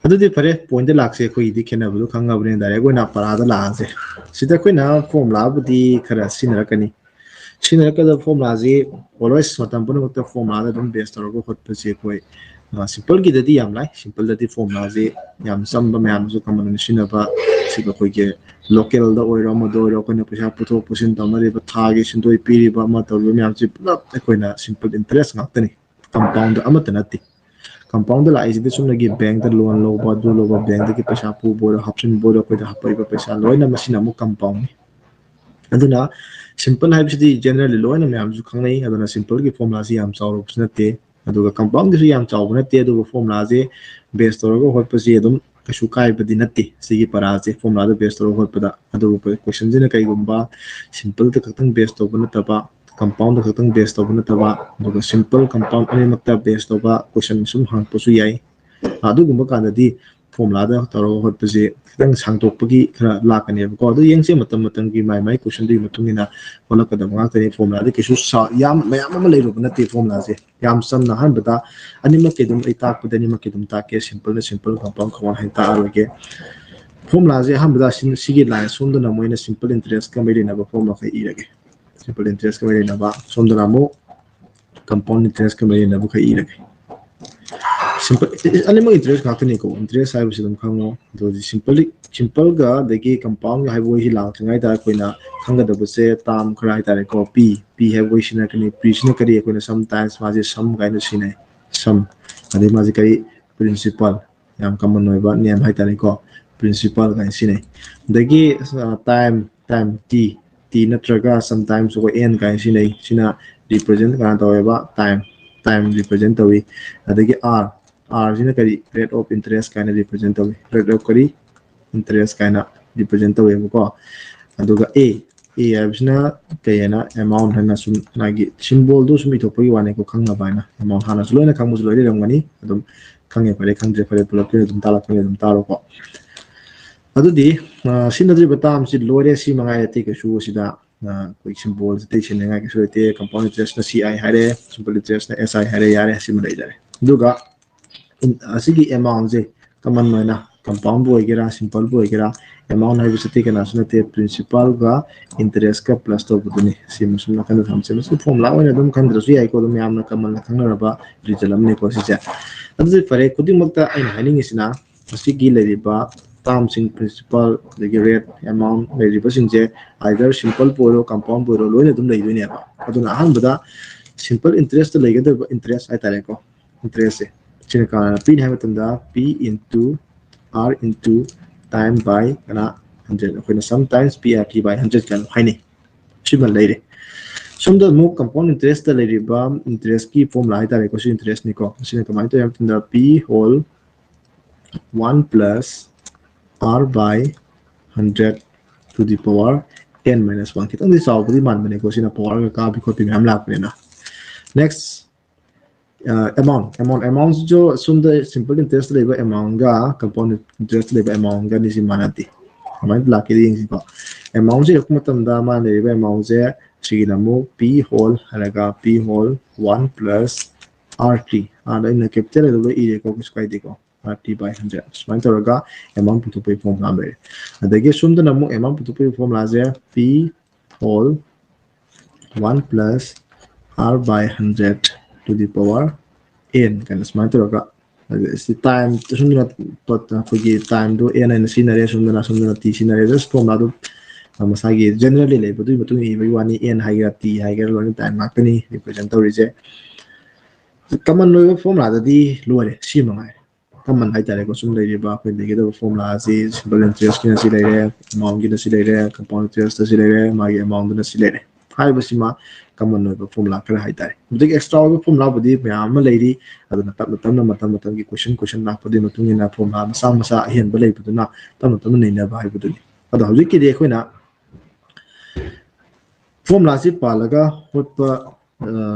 A: ꯑꯗꯨꯗꯤ ꯐꯔꯦ ꯄꯣꯏꯟꯇ ꯂꯥꯛꯁꯦ ꯑꯩꯈꯣꯏꯒꯤꯗꯤ ꯈꯦꯠꯅꯕꯗꯣ ꯈꯪꯉꯕꯅꯤꯅ ꯗꯥꯏꯔꯦꯛ ꯑꯣꯏꯅ ꯄꯔꯥꯗ ꯂꯥꯛꯑꯁꯦ ꯁꯤꯗ ꯑꯩꯈꯣꯏꯅ ꯐꯣꯔꯃꯨꯂꯥꯕꯨꯗꯤ ꯈꯔ ꯁꯤꯖꯤꯟꯅꯔꯛꯀꯗꯕ ꯐꯣꯔꯃꯨꯂꯥꯁꯤ ꯑꯣꯜꯋꯦꯁ ꯃꯇꯝ ꯄꯨꯝꯅꯃꯛꯇ ꯐꯣꯔꯃꯨꯂꯥꯗ ꯑꯗꯨꯝ ꯕꯦꯁ ꯇꯧꯔꯒ ꯍꯣꯠꯄꯁꯤ ꯑꯩꯈꯣꯏ ꯁꯤꯝꯄꯜꯒꯤꯗꯗꯤ ꯌꯥꯝ ꯂꯥꯏ ꯁꯤꯝꯄꯜꯗꯗꯤ ꯐꯣꯔꯃꯨꯂꯥꯁꯤ ꯌꯥꯝ ꯆꯝꯕ ꯃꯌꯥꯝꯁꯨ ꯀꯃꯟ ꯑꯣꯏꯅ ꯁꯤꯖꯤꯟꯅꯕ ꯁꯤꯒ ꯑꯩꯈꯣꯏꯒꯤ ꯂꯣꯀꯦꯜꯗ ꯑꯣꯏꯔꯣ ꯑꯃꯗ ꯑꯣꯏꯔꯣ ꯑꯩꯈꯣꯏꯅ ꯄꯩꯁꯥ ꯄꯨꯊꯣꯛ ꯄꯨꯁꯤꯟ ꯇꯧꯅꯔꯤꯕ ꯊꯥꯒꯤ ꯁꯦꯟꯗꯣꯏ ꯄꯤꯔꯤꯕ ꯑꯃ ꯇꯧꯔꯤꯕ ꯃꯌꯥꯝꯁꯤ ꯄꯨꯂꯞ ꯑꯩꯈꯣꯏꯅ ꯁꯤꯝꯄꯜ ꯏꯟꯇꯔꯦꯁ ꯉꯥꯛꯇꯅꯤ ꯀꯝꯄꯥꯎꯟꯗ ꯑꯃꯠꯇ ꯅꯠꯇꯦ ꯀꯝꯄꯥꯎꯟꯗ ꯂꯥꯛꯏꯁꯤꯗꯤ ꯆꯨꯝꯅꯒꯤ ꯕꯦꯡꯛꯇ ꯂꯣꯟ ꯂꯧꯕ ꯑꯗꯨ ꯂꯧꯕ ꯕꯦꯡꯛꯇꯒꯤ ꯄꯩꯁꯥ ꯄꯨꯕ ꯑꯣꯏꯔꯣ ꯍꯥꯞꯆꯤꯟꯕ ꯑꯣꯏꯔꯣ ꯑꯩꯈꯣꯏꯗ ꯍꯥꯞꯄꯛꯏꯕ ꯄꯩꯁꯥ ꯂꯣꯏꯅ ꯃꯁꯤꯅ ꯑꯃꯨꯛ ꯀꯝꯄꯥꯎꯟꯅꯤ ꯑꯗꯨꯅ ꯁꯤꯝꯄꯜ ꯍꯥꯏꯕꯁꯤꯗꯤ ꯖꯦꯅꯔꯦꯜꯂꯤ ꯂꯣꯏꯅ ꯃꯌꯥꯝꯁꯨ ꯈꯪꯅꯩ ꯑꯗꯨꯅ ꯁꯤꯝꯄꯜꯒꯤ ꯐꯣꯔꯃꯨꯂꯥꯁꯤ ꯌꯥꯝ ꯆꯥꯎꯔꯕꯁꯨ ꯅꯠꯇꯦ ꯑꯗꯨꯒ ꯀꯝꯄꯥꯎꯟꯒꯤꯁꯨ ꯌꯥꯝ ꯆꯥꯎꯕ ꯅꯠꯇꯦ ꯑꯗꯨꯒ ꯐꯣꯔꯃꯨꯂꯥꯁꯦ ꯕꯦꯁ ꯇꯧꯔꯒ ꯍꯣꯠꯄꯁꯤ ꯑꯗꯨꯝ ꯀꯩꯁꯨ ꯀꯥꯏꯕꯗꯤ ꯅꯠꯇꯦ ꯁꯤꯒꯤ ꯄꯔꯥꯁꯦ ꯐꯣꯔꯃꯨꯂꯥꯗ ꯕꯦꯁ ꯇꯧꯔꯒ ꯍꯣꯠꯄꯗ ꯑꯗꯨꯕꯨ ꯀꯣꯏꯁꯟꯁꯤꯅ ꯀꯩꯒꯨꯝꯕ ꯁꯤꯝꯄꯜꯗ ꯈꯛꯇꯪ ꯕꯦꯁ ꯇꯧꯕ ꯅꯠꯇꯕ ꯀꯝꯄꯥꯎꯟꯗ ꯈꯛꯇꯪ ꯕꯦꯁ ꯇꯧꯕ ꯅꯠꯇꯕ ꯑꯗꯨꯒ ꯁꯤꯝꯄꯜ ꯀꯝꯄꯥꯎꯟ ꯑꯅꯤꯃꯛꯇ ꯕꯦꯁ ꯇꯧꯕ ꯀꯣꯏꯁꯟ ꯁꯨꯝ ꯍꯪꯉꯛꯄꯁꯨ ꯌꯥꯏ ꯑꯗꯨꯒꯨꯝꯕ ꯀꯥꯟꯗꯗꯤ ꯐꯣꯔꯃꯨꯂꯥꯗ ꯇꯧꯔꯒ ꯍꯣꯠꯄꯁꯦ ꯈꯤꯇꯪ ꯁꯥꯡꯗꯣꯛꯄꯒꯤ ꯈꯔ ꯂꯥꯛꯀꯅꯦꯕꯀꯣ ꯑꯗꯨ ꯌꯦꯡꯁꯦ ꯃꯇꯝ ꯃꯇꯝꯒꯤ ꯃꯥꯏ ꯀꯣꯏꯁꯟꯗꯨꯒꯤ ꯃꯇꯨꯡ ꯏꯟꯅ ꯍꯣꯠꯂꯛꯀꯗꯕ ꯉꯥꯛꯇꯅꯤ ꯐꯣꯔꯃꯨꯂꯥꯗꯤ ꯀꯩꯁꯨ ꯌꯥꯝ ꯃꯌꯥꯝ ꯑꯃ ꯂꯩꯔꯨꯕ ꯅꯠꯇꯦ ꯐꯣꯔꯃꯨꯂꯥꯁꯦ ꯌꯥꯝ ꯆꯝꯅ ꯑꯍꯥꯟꯕꯗ ꯑꯅꯤꯃꯛꯀꯤ ꯑꯗꯨꯝ ꯑꯩ ꯇꯥꯛꯄꯗ ꯑꯅꯤꯃꯛꯀꯤ ꯑꯗꯨꯝ ꯇꯥꯛꯀꯦ ꯁꯤꯝꯄꯜꯅ ꯁꯤꯝꯄꯜ ꯀꯝꯄꯥꯎꯟ ꯀꯝꯄꯥꯎꯟ ꯍꯥꯏꯅ ꯇꯥꯛꯑꯔꯣꯏꯒꯦ ꯐꯣꯔꯃꯨꯂꯥꯁꯦ ꯑꯍꯥꯟꯕꯗ ꯁꯤꯒꯤ ꯂꯥꯏꯟ ꯁꯣꯝꯗꯅ ꯃꯣꯏꯅ ꯁꯤꯝꯄꯜ ꯏꯟꯇꯔꯦꯁꯀ ꯃꯔꯤ ꯂꯩꯅꯕ ꯐꯣꯔꯃꯨꯂꯥꯈꯩ ꯏꯔꯒꯦ ꯁꯤꯝꯄꯜ ꯏꯟꯇꯔꯦꯁꯀ ꯃꯔꯤ ꯂꯩꯅꯕ ꯁꯣꯝꯗꯅ ꯑꯃꯨꯛ ꯀꯝꯄꯥꯎꯟ ꯏꯟꯇꯔꯦꯁꯀ ꯃꯔꯤ ꯂꯩꯅꯕꯈꯩ ꯏꯔꯒꯦ ꯁꯤꯝꯄꯜ ꯑꯅꯤꯃꯛ ꯏꯟꯇꯔꯦꯁ ꯉꯥꯛꯇꯅꯤꯀꯣ ꯏꯟꯇꯔꯦꯁ ꯍꯥꯏꯕꯁꯤ ꯑꯗꯨꯝ ꯈꯪꯉꯣ ꯑꯗꯨꯗꯤ ꯁꯤꯝꯄꯜꯒ ꯑꯗꯒꯤ ꯀꯝꯄꯥꯎꯟꯒ ꯍꯥꯏꯕ ꯋꯥꯍꯩꯁꯤ ꯂꯥꯛꯇ꯭ꯔꯤꯉꯩꯗ ꯑꯩꯈꯣꯏꯅ ꯈꯪꯒꯗꯕꯁꯦ ꯇꯥꯝ ꯈꯔ ꯍꯥꯏꯇꯥꯔꯦꯀꯣ ꯄꯤ ꯍꯥꯏꯕ ꯋꯥꯍꯩ ꯁꯤꯖꯤꯟꯅꯔꯛꯀꯅꯤ ꯄꯤꯁꯤꯅ ꯀꯔꯤ ꯑꯩꯈꯣꯏꯅ ꯁꯝꯇꯥꯏꯝꯁ ꯃꯥꯁꯦ ꯁꯝ ꯀꯥꯏꯅ ꯁꯤꯖꯤꯟꯅꯩ ꯁꯝ ꯑꯗꯩ ꯃꯥꯁꯦ ꯀꯔꯤ ꯄ꯭ꯔꯤꯟꯁꯤꯄꯜ ꯌꯥꯝ ꯀꯃꯟ ꯑꯣꯏꯕ ꯅꯦꯝ ꯍꯥꯏꯇꯥꯔꯦꯀꯣ ꯄ꯭ꯔꯤꯟꯁꯤꯄꯜ ꯀꯥꯏꯅ ꯁꯤꯖꯤꯟꯅꯩ ꯑꯗꯒꯤ ꯇꯥꯏꯝ ꯇꯤ ꯅꯠꯇ꯭ꯔꯒ ꯁꯝꯇꯥꯏꯝꯁ ꯑꯩꯈꯣꯏ ꯑꯦꯟ ꯀꯥꯏꯅ ꯁꯤꯖꯤꯟꯅꯩ ꯁꯤꯅ ꯔꯤꯄ꯭ꯔꯖꯦꯟ ꯀꯥꯏꯅ ꯇꯧꯋꯦꯕ ꯇꯥꯏꯝ ꯔꯤꯄ꯭ꯔꯖꯦꯟ ꯇꯧꯋꯤ ꯑꯗꯒꯤ ꯑꯥꯔꯁꯤꯅ ꯀꯔꯤ ꯔꯦꯠ ꯑꯣꯐ ꯏꯟꯇꯔꯦꯁ ꯀꯥꯏꯅ ꯔꯤꯄ꯭ꯔꯖꯦꯟ ꯇꯧꯋꯤ ꯔꯦꯠ ꯑꯣꯐ ꯀꯔꯤ ꯏꯟꯇꯔꯦꯁ ꯀꯥꯏꯅ ꯔꯤꯄ꯭ꯔꯖꯦꯟ ꯇꯧꯋꯦꯕꯀꯣ ꯑꯗꯨꯒ ꯑꯦ ꯍꯥꯏꯕꯁꯤꯅ ꯀꯩ ꯍꯥꯏꯅ ꯑꯦꯃꯥꯎꯟ ꯍꯥꯏꯅ ꯁꯨꯝ ꯃꯥꯒꯤ ꯁꯤꯝꯕꯣꯜꯗꯣ ꯁꯨꯝ ꯏꯊꯣꯛꯄꯒꯤ ꯋꯥꯅꯤꯀꯣ ꯈꯪꯅꯕ ꯍꯥꯏꯅ ꯑꯦꯃꯥꯎꯟ ꯍꯥꯟꯅꯁꯨ ꯂꯣꯏꯅ ꯈꯪꯕꯁꯨ ꯂꯣꯏ ꯂꯩꯔꯝꯒꯅꯤ ꯑꯗꯨꯝ ꯈꯪꯉꯦ ꯐꯔꯦ ꯈꯪꯗ꯭ꯔꯦ ꯐꯔꯦ ꯄꯨꯂꯞꯀꯤ ꯑꯗꯨꯝ ꯇꯥꯜꯂꯛꯄꯅꯤ ꯑꯗꯨꯝ ꯇꯥꯔꯣꯀꯣ ꯑꯗꯨꯗꯤ ꯁꯤꯖꯤꯟꯅꯗ꯭ꯔꯤꯕ ꯇꯥꯝꯁꯤ ꯂꯣꯏꯔꯦ ꯁꯤ ꯃꯉꯥꯏꯔꯦ ꯑꯇꯩ ꯀꯩꯁꯨ ꯁꯤꯗ ꯑꯩꯈꯣꯏ ꯁꯤꯝꯕꯣꯜꯁꯤ ꯑꯇꯩ ꯁꯤꯟꯅꯤꯡꯉꯥꯏ ꯀꯩꯁꯨ ꯂꯩꯇꯦ ꯀꯝꯄꯥꯎꯟ ꯏꯟꯇꯔꯦꯁꯅ ꯁꯤ ꯑꯥꯏ ꯍꯥꯏꯔꯦ ꯁꯤꯝꯄꯜ ꯏꯟꯇꯔꯦꯁꯅ ꯑꯦꯁ ꯑꯥꯏ ꯍꯥꯏꯔꯦ ꯌꯥꯔꯦ ꯁꯤꯃ ꯂꯩꯖꯔꯦ ꯑꯗꯨꯒ ꯑꯁꯤꯒꯤ ꯑꯦꯃꯥꯎꯟꯁꯦ ꯀꯃꯟ ꯑꯣꯏꯅ ꯀꯝꯄꯥꯎꯟꯕꯨ ꯑꯣꯏꯒꯦꯔꯥ ꯁꯤꯝꯄꯜꯕꯨ ꯑꯣꯏꯒꯦꯔꯥ ꯑꯦꯃꯥꯎꯟ ꯍꯥꯏꯕꯁꯤꯗꯤ ꯀꯅꯥꯁꯨ ꯅꯠꯇꯦ ꯄ꯭ꯔꯤꯟꯁꯤꯄꯥꯜꯒ ꯏꯟꯇꯔꯦꯁꯀ ꯄ꯭ꯂꯁ ꯇꯧꯕꯗꯨꯅꯤ ꯁꯤꯃ ꯁꯨꯝ ꯅꯥꯀꯟꯗ ꯊꯝꯁꯦ ꯃꯁꯤ ꯐꯣꯔꯃꯨꯂꯥ ꯑꯣꯏꯅ ꯑꯗꯨꯝ ꯈꯪꯗ꯭ꯔꯁꯨ ꯌꯥꯏꯀꯣ ꯑꯗꯨꯝ ꯌꯥꯝꯅ ꯀꯃꯟꯅ ꯈꯪꯅꯔꯕ ꯔꯤꯖꯜ ꯑꯃꯅꯤꯀꯣ ꯁꯤꯁꯦ ꯑꯗꯨꯗꯤ ꯐꯔꯦ ꯈꯨꯗꯤꯡꯃꯛꯇ ꯑꯩꯅ ꯍꯥꯏꯅꯤꯡꯉꯤꯁꯤꯅ ꯃꯁꯤꯒꯤ ꯂꯩꯔꯤꯕ ꯇꯥꯝꯁꯤꯡ ꯄ꯭ꯔꯤꯟꯁꯤꯄꯥꯜ ꯑꯗꯒꯤ ꯔꯦꯠ ꯑꯦꯃꯥꯎꯟ ꯂꯩꯔꯤꯕꯁꯤꯡꯁꯦ ꯑꯥꯏꯗꯔ ꯁꯤꯝꯄꯜꯕꯨ ꯑꯣꯏꯔꯣ ꯀꯝꯄꯥꯎꯟꯕꯨ ꯑꯣꯏꯔꯣ ꯂꯣꯏꯅ ꯑꯗꯨꯝ ꯂꯩꯗꯣꯏꯅꯦꯕ ꯑꯗꯨꯅ ꯑꯍꯥꯟꯕꯗ ꯁꯤꯝꯄꯜ ꯏꯟꯇꯔꯦꯁꯇ ꯂꯩꯒꯗꯕ ꯏꯟꯇꯔꯦꯁ ꯍꯥꯏꯇꯥꯔꯦꯀꯣ ꯏꯟꯇꯔꯦꯁꯁꯦ ꯁꯤꯅ ꯀꯅꯥꯅ ꯄꯤꯅꯤ ꯍꯥꯏꯕ ꯃꯇꯝꯗ ꯄꯤ ꯏꯟꯇꯨ ꯑꯥꯔ ꯏꯟꯇꯨ ꯇꯥꯏꯝ ꯕꯥꯏ ꯀꯅꯥ 100 ꯑꯩꯈꯣꯏꯅ ꯁꯝ ꯇꯥꯏꯝꯁ ꯄꯤ ꯑꯥꯔ ꯇꯤ ꯕꯥꯏ 100 ꯀꯥꯏꯅ ꯍꯥꯏꯅꯩ ꯁꯤꯃ ꯂꯩꯔꯦ ꯁꯣꯝꯗ ꯑꯃꯨꯛ ꯀꯝꯄꯥꯎꯟ ꯏꯟꯇꯔꯦꯁꯇ ꯂꯩꯔꯤꯕ ꯏꯟꯇꯔꯦꯁꯀꯤ ꯐꯣꯔꯃꯨꯂꯥ ꯍꯥꯏꯇꯥꯔꯦꯀꯣ ꯁꯤ ꯏꯟꯇꯔꯦꯁꯅꯤꯀꯣ ꯁꯤꯅ ꯀꯃꯥꯏꯅ ꯇꯧꯏ ꯍꯥꯏꯕ ꯃꯇꯝꯗ ꯄꯤ hall 1 + r by 100 to the power n minus 1 खितंदी चावबदी मानबनेको Cina power का काबी खोपी मैम लापनेना नेक्स्ट अमाउंट जो सुंद सिंपल इंटरेस्ट लेबा अमाउंट गा कंपाउंड इंटरेस्ट लेबा अमाउंट गा निसी मानती हमारे लाके दिंग अमाउंट से हुकम तमदा मान लेबा अमाउंट से सिगिनमो p होल हलगा p होल 1 + rt आदा इन कैपिटल लेबा इरे को किस काय दिको rt by 100 सुमाइन तोरगा अमाउंट पुतुपे फॉर्मूला ले अदगे सुंद नमो अमाउंट पुतुपे फॉर्मूला जे p होल 1 + r by 100 to the power n kan सुमाइन तोरगा टाइम सुंदना अखोगी टाइम दो n न सिनरे सुंदना t सिनरे जस्ट फॉर्मूला दो मसागी जनरली लेबदु मतु इबई वानी n हाइगा t हाइगा लोन टाइम माकनी रिप्रेजेंट तोरिजे कमन लोइबा फॉर्मूला ददी लोरे सी मंगाय कमन हाइतारेको सुम लेरिबा अखोई देगेदो फॉर्मूला से सिंपल इंटरेस्ट की नसी लेरे अमाउंट की नसी लेरे कंपाउंड इंटरेस्ट नसी लेरे मागी अमाउंट नसी लेरे हाइबसिमा कमन लोइबा फॉर्मूला खरा हाइतारे मुदिक एक्स्ट्रा ओइबा फॉर्मूला बदी म्याम लेरी अदुना तब मतम की क्वेश्चन लापदि मतुंगिना फॉर्मूला मसा अहेनबा लेबदुना तम नैनबा हाइबदुनि अदो हौजिकि अखोइना फॉर्मूला से पालगा होटपा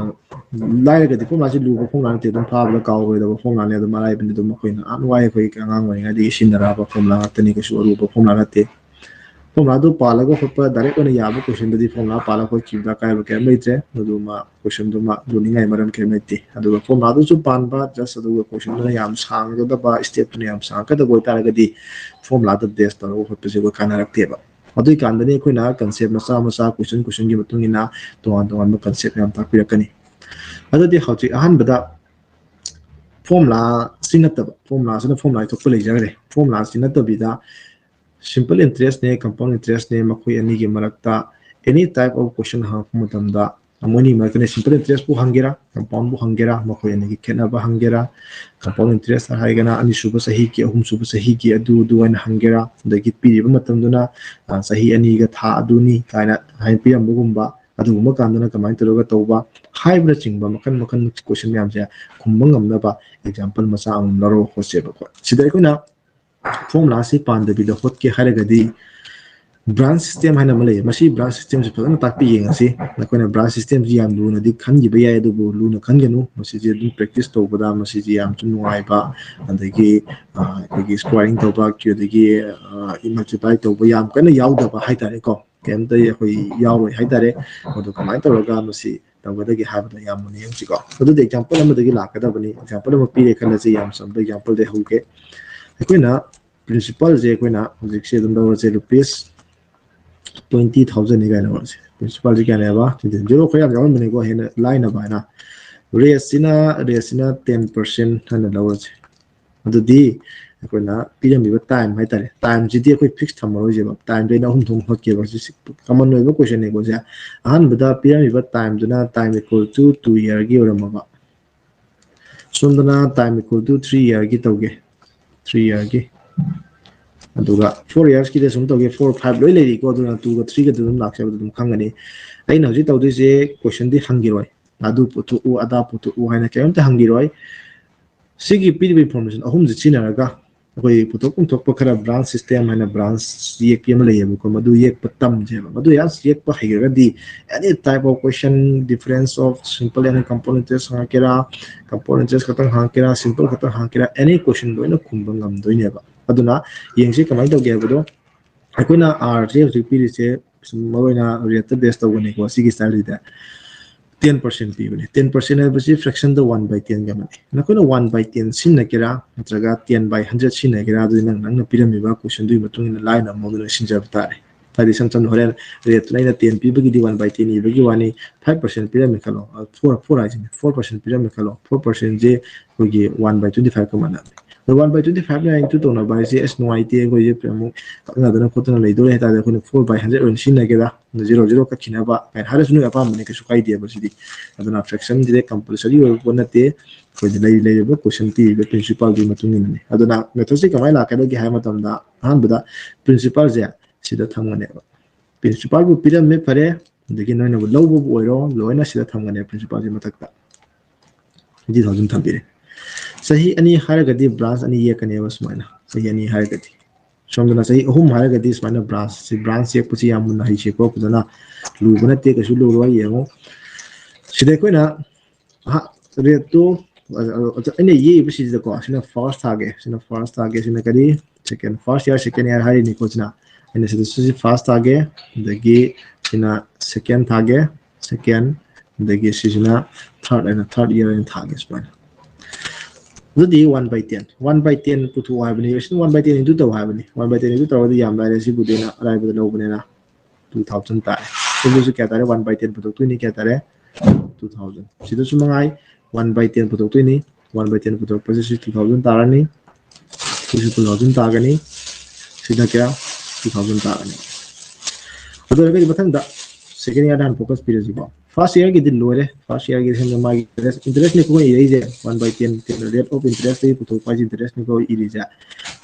A: लाइरगदि फॉर्मूला से लुबा फॉर्मूला नते दम फाबला कावगदबा फॉर्मूला ने दम माराइबनि दम अखोइना अनवाय अखोइ अंगांग ओइगादि सिनराबा फॉर्मूला नतनि कसु अरुबा फॉर्मूला नते फॉर्मूला दो पालगा होटपा डायरेक्ट ओइना याबा क्वेश्चन दि फॉर्मूला पाला कोइ किबदा कायबा केम लैत्रे अदुमा क्वेश्चन दुमा दुनिंगाय मरम केम लैते अदुगा फॉर्मूला दो सु पानबा जस्ट अदुगा क्वेश्चन दुना याम सांगदबा स्टेप दुना याम सांगकदबा ओइतारगदि फॉर्मूला द बेस तरो होटपसे को कानारक्तेबा अदुई कांदनी अखोइना कंसेप्ट मसा क्वेश्चन की मतुंगिना तोंगान कंसेप्ट याम ताकपिरकनी अदुदि हौजिक अहनबदा फॉर्मूला सिनतब फॉर्मूला थोप लेजरे फॉर्मूला सिनतबिदा सिंपल इंटरेस्ट ने कंपाउंड इंटरेस्ट ने मखोई अनी के मरक्ता एनी टाइप ऑफ क्वेश्चन हांगप मतमदा अमोनी मरकने सिंपल इंटरेस्ट बु हंगेरा कंपाउंड बु हंगेरा मखोई अनी के खेनबा हंगेरा कंपाउंड इंटरेस्ट हाइगना अनी सुबह सही की अहुम सुबह सही की अदु दुन हंगेरा दगी पीरिबा मतमदुना सही अनी गा था अदुनी कायना हाइ पिरमबगुंबा अदुगुंबा कांदना कमाय तरोगा तौबा हाइब्रा चिंबा मखन मखन क्वेश्चन याम से खुंबा ngamnaba एग्जांपल मसा अम लरो होसेबा को सिदा कोना फॉर्मूला से पांदबिदा होतके हारगदी branch system haina malay masi branch system se phadana takpi yengasi nakoina branch system ji yam luna di khangi ba yai du luna khangenu masi ji dum practice to bada masi ji yam chun nuai ba andagi gi scoring to ba kyu dagi multiply to ba yam kana yaw da ba haitare ko kem ta khoi yaw roi haitare odu kamai to ga masi tawdagi habda yam mun yeng chiko odu de example amadagi lakada bani example ma pire khala ji yam sam de example de huke akoina principal je akoina hojik se dum da je rupees 20,000 again was principal again eba zero khoya gawan mene go hen line ba na resina 10% hana lawaj adu di akoina pm bi time hai tare time ji di akoi fix thamaro je ba time de na hum thum hot ke ba ji common no question ne go ja ahan bada pm bi time juna time equal to 2 year gi orama ba sundana time equal to 3 year gi tawge 3 year gi aduga 4 years ki de sum toge 4 5 loi lei ko duna 2 ga 3 ga dum lak sa dum khangani ai na ji tawdi je question di hangiroi adu putu u ada putu u haina kem ta hangiroi sigi pdb information ahum ji chinaraga koi putu kum thok khara branch system haina branch yek pm lei ko madu yek patam je madu yas yek pa haiga di any type of question difference of simple and component test ha kera component test khatang ha kera simple khatang ha kera any question loina khumbang ngam doine ba aduna yengsi kamai to gebado akoina r je repeat se moina rate based to ne ko sigi style da 10% pi bane 10% है बसी fraction the 1 by 10 गमने नकोना 1 by 10 sin नकेरा नत्रगा 10 by 100 सिन नकेरा दु नंग नंग पिरामि बा question दुई मतुंग in line Amo दु सिन जब तारे तादि संचन होरेन रेट लाइन 10 पी बगी 1 by 10 बगी वानी 5% पिरामि खलो 4 आइजन 4% पिरामि खलो 4% जे कोगी 1 by 25 कमना the 1 by 25 na into to na by cs no it go je premo na dana khotna le dole ta ko 4 by 100 on sin na geda 00 ka khina ba kai haras nu apa mane ke su kai dia ba sidi adana fraction dire compulsory or bonate ko de le ba question ti be principal di matung ni adana method si kamai la ka gi ha matam da han bada principal je sida thamane ba principal bu piram me pare degi no na low bu oiro loina sida thamane principal ji matak ta 2000 thambire सही अनि हारगदी branch अनि ये कने बस माना सही अनि हारगदी सोमदना सही अहुम हारगदी स्माना ब्रांच से ब्रांच ये पुची याम मुना हिचे को पुदना लुबना ते कसु लुवा येमो सिदे कोइना हा रेट तो अनि ये बिसि को सिना फर्स्ट थागे सिना करी सेकंड फर्स्ट ईयर हारि नि कोचना अनि सिदे फर्स्ट थागे दगी सिना सेकंड थागे सेकंड दगी सिना थर्ड ईयर इन थागे स्माना the 1 by 10 1 by 10 putu habani 1 by 10 into to habani 1 by 10 into to the yam lai si budena rai budena ubena 2000 ta so lu kya tare 1 by 10 putu tu ni kya tare 2000 sido sumangai 1 by 10 putu tu ni 1 by 10 putu position 2000 tarani so 2000 tagani sida kya 2000 tagani ado re bathang da second year dan focus period jiba first year ki din lore first year ki sem ma interest ni ko ye je 1 by 10 rate of interest ni puto pa interest ni ko iri ja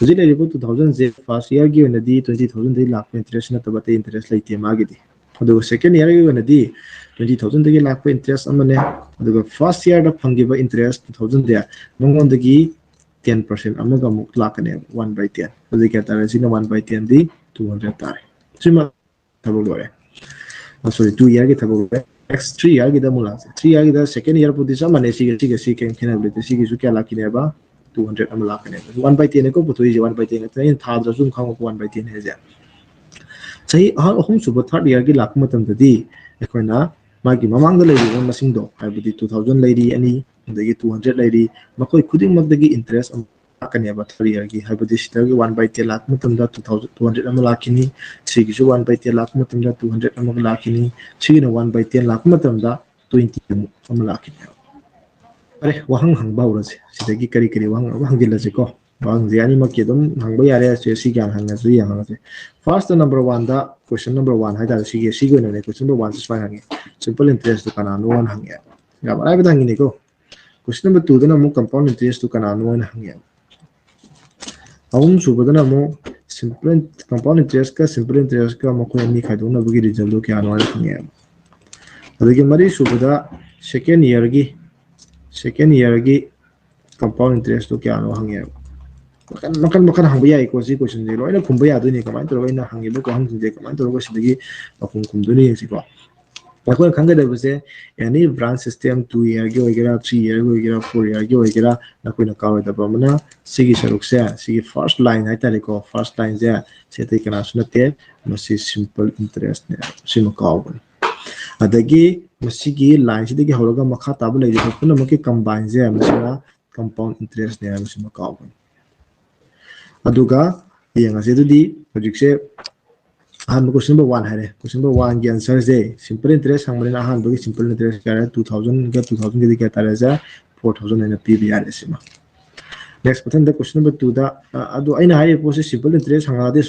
A: hujile re 2000 je first year ki na di 20000 de lakh interest na tabate interest lai te ma gi di ado second year ki na di 20000 de lakh interest amane ado first year da phangi ba interest 2000 de mongon de gi 10% amaga muk lakh ne 1 by 10 ado kya tare sina 1 by 10 di 200 tare sima tabo lore sorry 2 year ki tabo lore next 3 year ki da mula 3 year ki da second year pudi sa mane si ken khena bele si ki su kya lakh ne ba 200 am lakh ne 1 by 10 ko putu 1 by 10 ta in tha dra zum khang ko 1 by 10 he ja sahi ahum suba third year ki lakh matam da di ekoina magi mamang da lei ron masing do hai budi 2000 lei ri ani dagi 200 lei ri makoi khuding mak dagi interest kanya ba third year ki hai budi sita ki 1 by 10 lakh matam da 2200 am lakh ni si ki su 1 by 10 lakh matam da 200 am lakh ni si na 1 by 10 lakh matam da 20 am lakh ni are wahang hang ba ura se sidagi kari kari wahang gila se ko wahang je ani makki dum hang ba yare se si kyang hang se yang se first number 1 da question number 1 hai da si go ne question number 1 se hang simple interest to kana no one hang ya ga ba ba dang ni ko question number 2 da na mu compound interest to kana no one hang ya ahum subadana mo simple compound interest ka simple interest ka mo ko ni khai do na bugi result do kya no hang ya adagi mari subada second year gi compound interest to kya no hang ya ꯃꯈꯟ ꯍꯪꯕ ꯌꯥꯏꯀꯣ ꯁꯤ ꯀꯣꯏꯁꯟꯁꯦ ꯂꯣꯏꯅ ꯈꯨꯝꯕ ꯌꯥꯗꯣꯏꯅꯤ ꯀꯃꯥꯏꯅ ꯇꯧꯔꯒ ꯑꯩꯅ ꯍꯪꯉꯤꯕ ꯋꯥꯍꯪꯁꯤꯡꯁꯦ ꯀꯃꯥꯏꯅ ꯇꯧꯔꯒ ꯁꯤꯗꯒꯤ ꯄꯥꯎꯈꯨꯝ ꯈꯨꯝꯗꯣꯏꯅꯣ ꯌꯦꯡꯁꯤꯀꯣ ꯑꯩꯈꯣꯏꯅ ꯈꯪꯒꯗꯕꯁꯦ ꯑꯦꯅꯤ ꯕ꯭ꯔꯥꯟꯁ ꯁꯤꯁꯇꯦꯝ 2 ꯏꯌꯔꯒꯤ ꯑꯣꯏꯒꯦꯔꯥ 3 ꯏꯌꯔꯒꯤ ꯑꯣꯏꯒꯦꯔꯥ 4 ꯏꯌꯔꯒꯤ ꯑꯣꯏꯒꯦꯔꯥ ꯑꯩꯈꯣꯏꯅ ꯀꯥꯎꯔꯣꯏꯗꯕ ꯑꯃꯅ ꯁꯤꯒꯤ ꯁꯔꯨꯛꯁꯦ ꯁꯤꯒꯤ ꯐꯥꯔꯁ ꯂꯥꯏꯟ ꯍꯥꯏꯇꯥꯔꯦꯀꯣ ꯐꯥꯔꯁ ꯂꯥꯏꯟꯁꯦ ꯁꯤ ꯑꯇꯩ ꯀꯅꯥꯁꯨ ꯅꯠꯇꯦ ꯃꯁꯤ ꯁꯤꯝꯄꯜ ꯏꯟꯇꯔꯦꯁꯅꯦ ꯁꯤꯃ ꯀꯥꯎꯕꯅꯤ ꯑꯗꯒꯤ ꯃꯁꯤꯒꯤ ꯂꯥꯏꯟꯁꯤꯗꯒꯤ ꯍꯧꯔꯒ ꯃꯈꯥ ꯇꯥꯕ ꯂꯩꯔꯤꯕ ꯄꯨꯝꯅꯃꯛꯀꯤ ꯀꯝꯕꯥꯏꯟꯁꯦ ꯃꯁꯤꯅ ꯀꯝꯄꯥꯎꯟ ꯏꯟꯇꯔꯦꯁꯅꯦ ꯍꯥꯏꯕꯁꯤꯃ ꯀꯥꯎꯕꯅꯤ ꯑꯗꯨꯒ ꯌꯦꯡꯉꯁꯤ ꯑꯗꯨꯗꯤ ꯍꯧꯖꯤꯛꯁꯦ ꯑꯍꯥꯟꯕ ꯀꯣꯏꯁꯟ ꯅꯝꯕꯔ 1 ꯍꯥꯏꯔꯦ ꯀꯣꯏꯁꯟ ꯅꯝꯕꯔ 1ꯒꯤ ꯑꯟꯁꯔꯁꯦ ꯁꯤꯝꯄꯜ ꯏꯟꯇꯔꯦꯁ ꯍꯪꯕꯅꯤꯅ ꯑꯍꯥꯟꯕꯒꯤ ꯁꯤꯝꯄꯜ ꯏꯟꯇꯔꯦꯁ ꯀꯌꯥ 2000ꯒ 2000ꯒꯗꯤ ꯀꯌꯥ ꯇꯥꯔꯦꯁꯦ 4000 ꯍꯥꯏꯅ ꯄꯤꯕ ꯌꯥꯔꯦ ꯁꯤꯃ ꯅꯦꯛꯁ ꯃꯊꯪꯗ ꯀꯣꯏꯁꯟ ꯅꯝꯕꯔ 2ꯗ ꯑꯗꯣ ꯑꯩꯅ ꯍꯥꯏꯔꯤꯕ ꯄꯣꯠꯁꯦ ꯁꯤꯝꯄꯜ ꯏꯟꯇꯔꯦꯁ ꯍꯪꯉꯛꯑꯗꯤ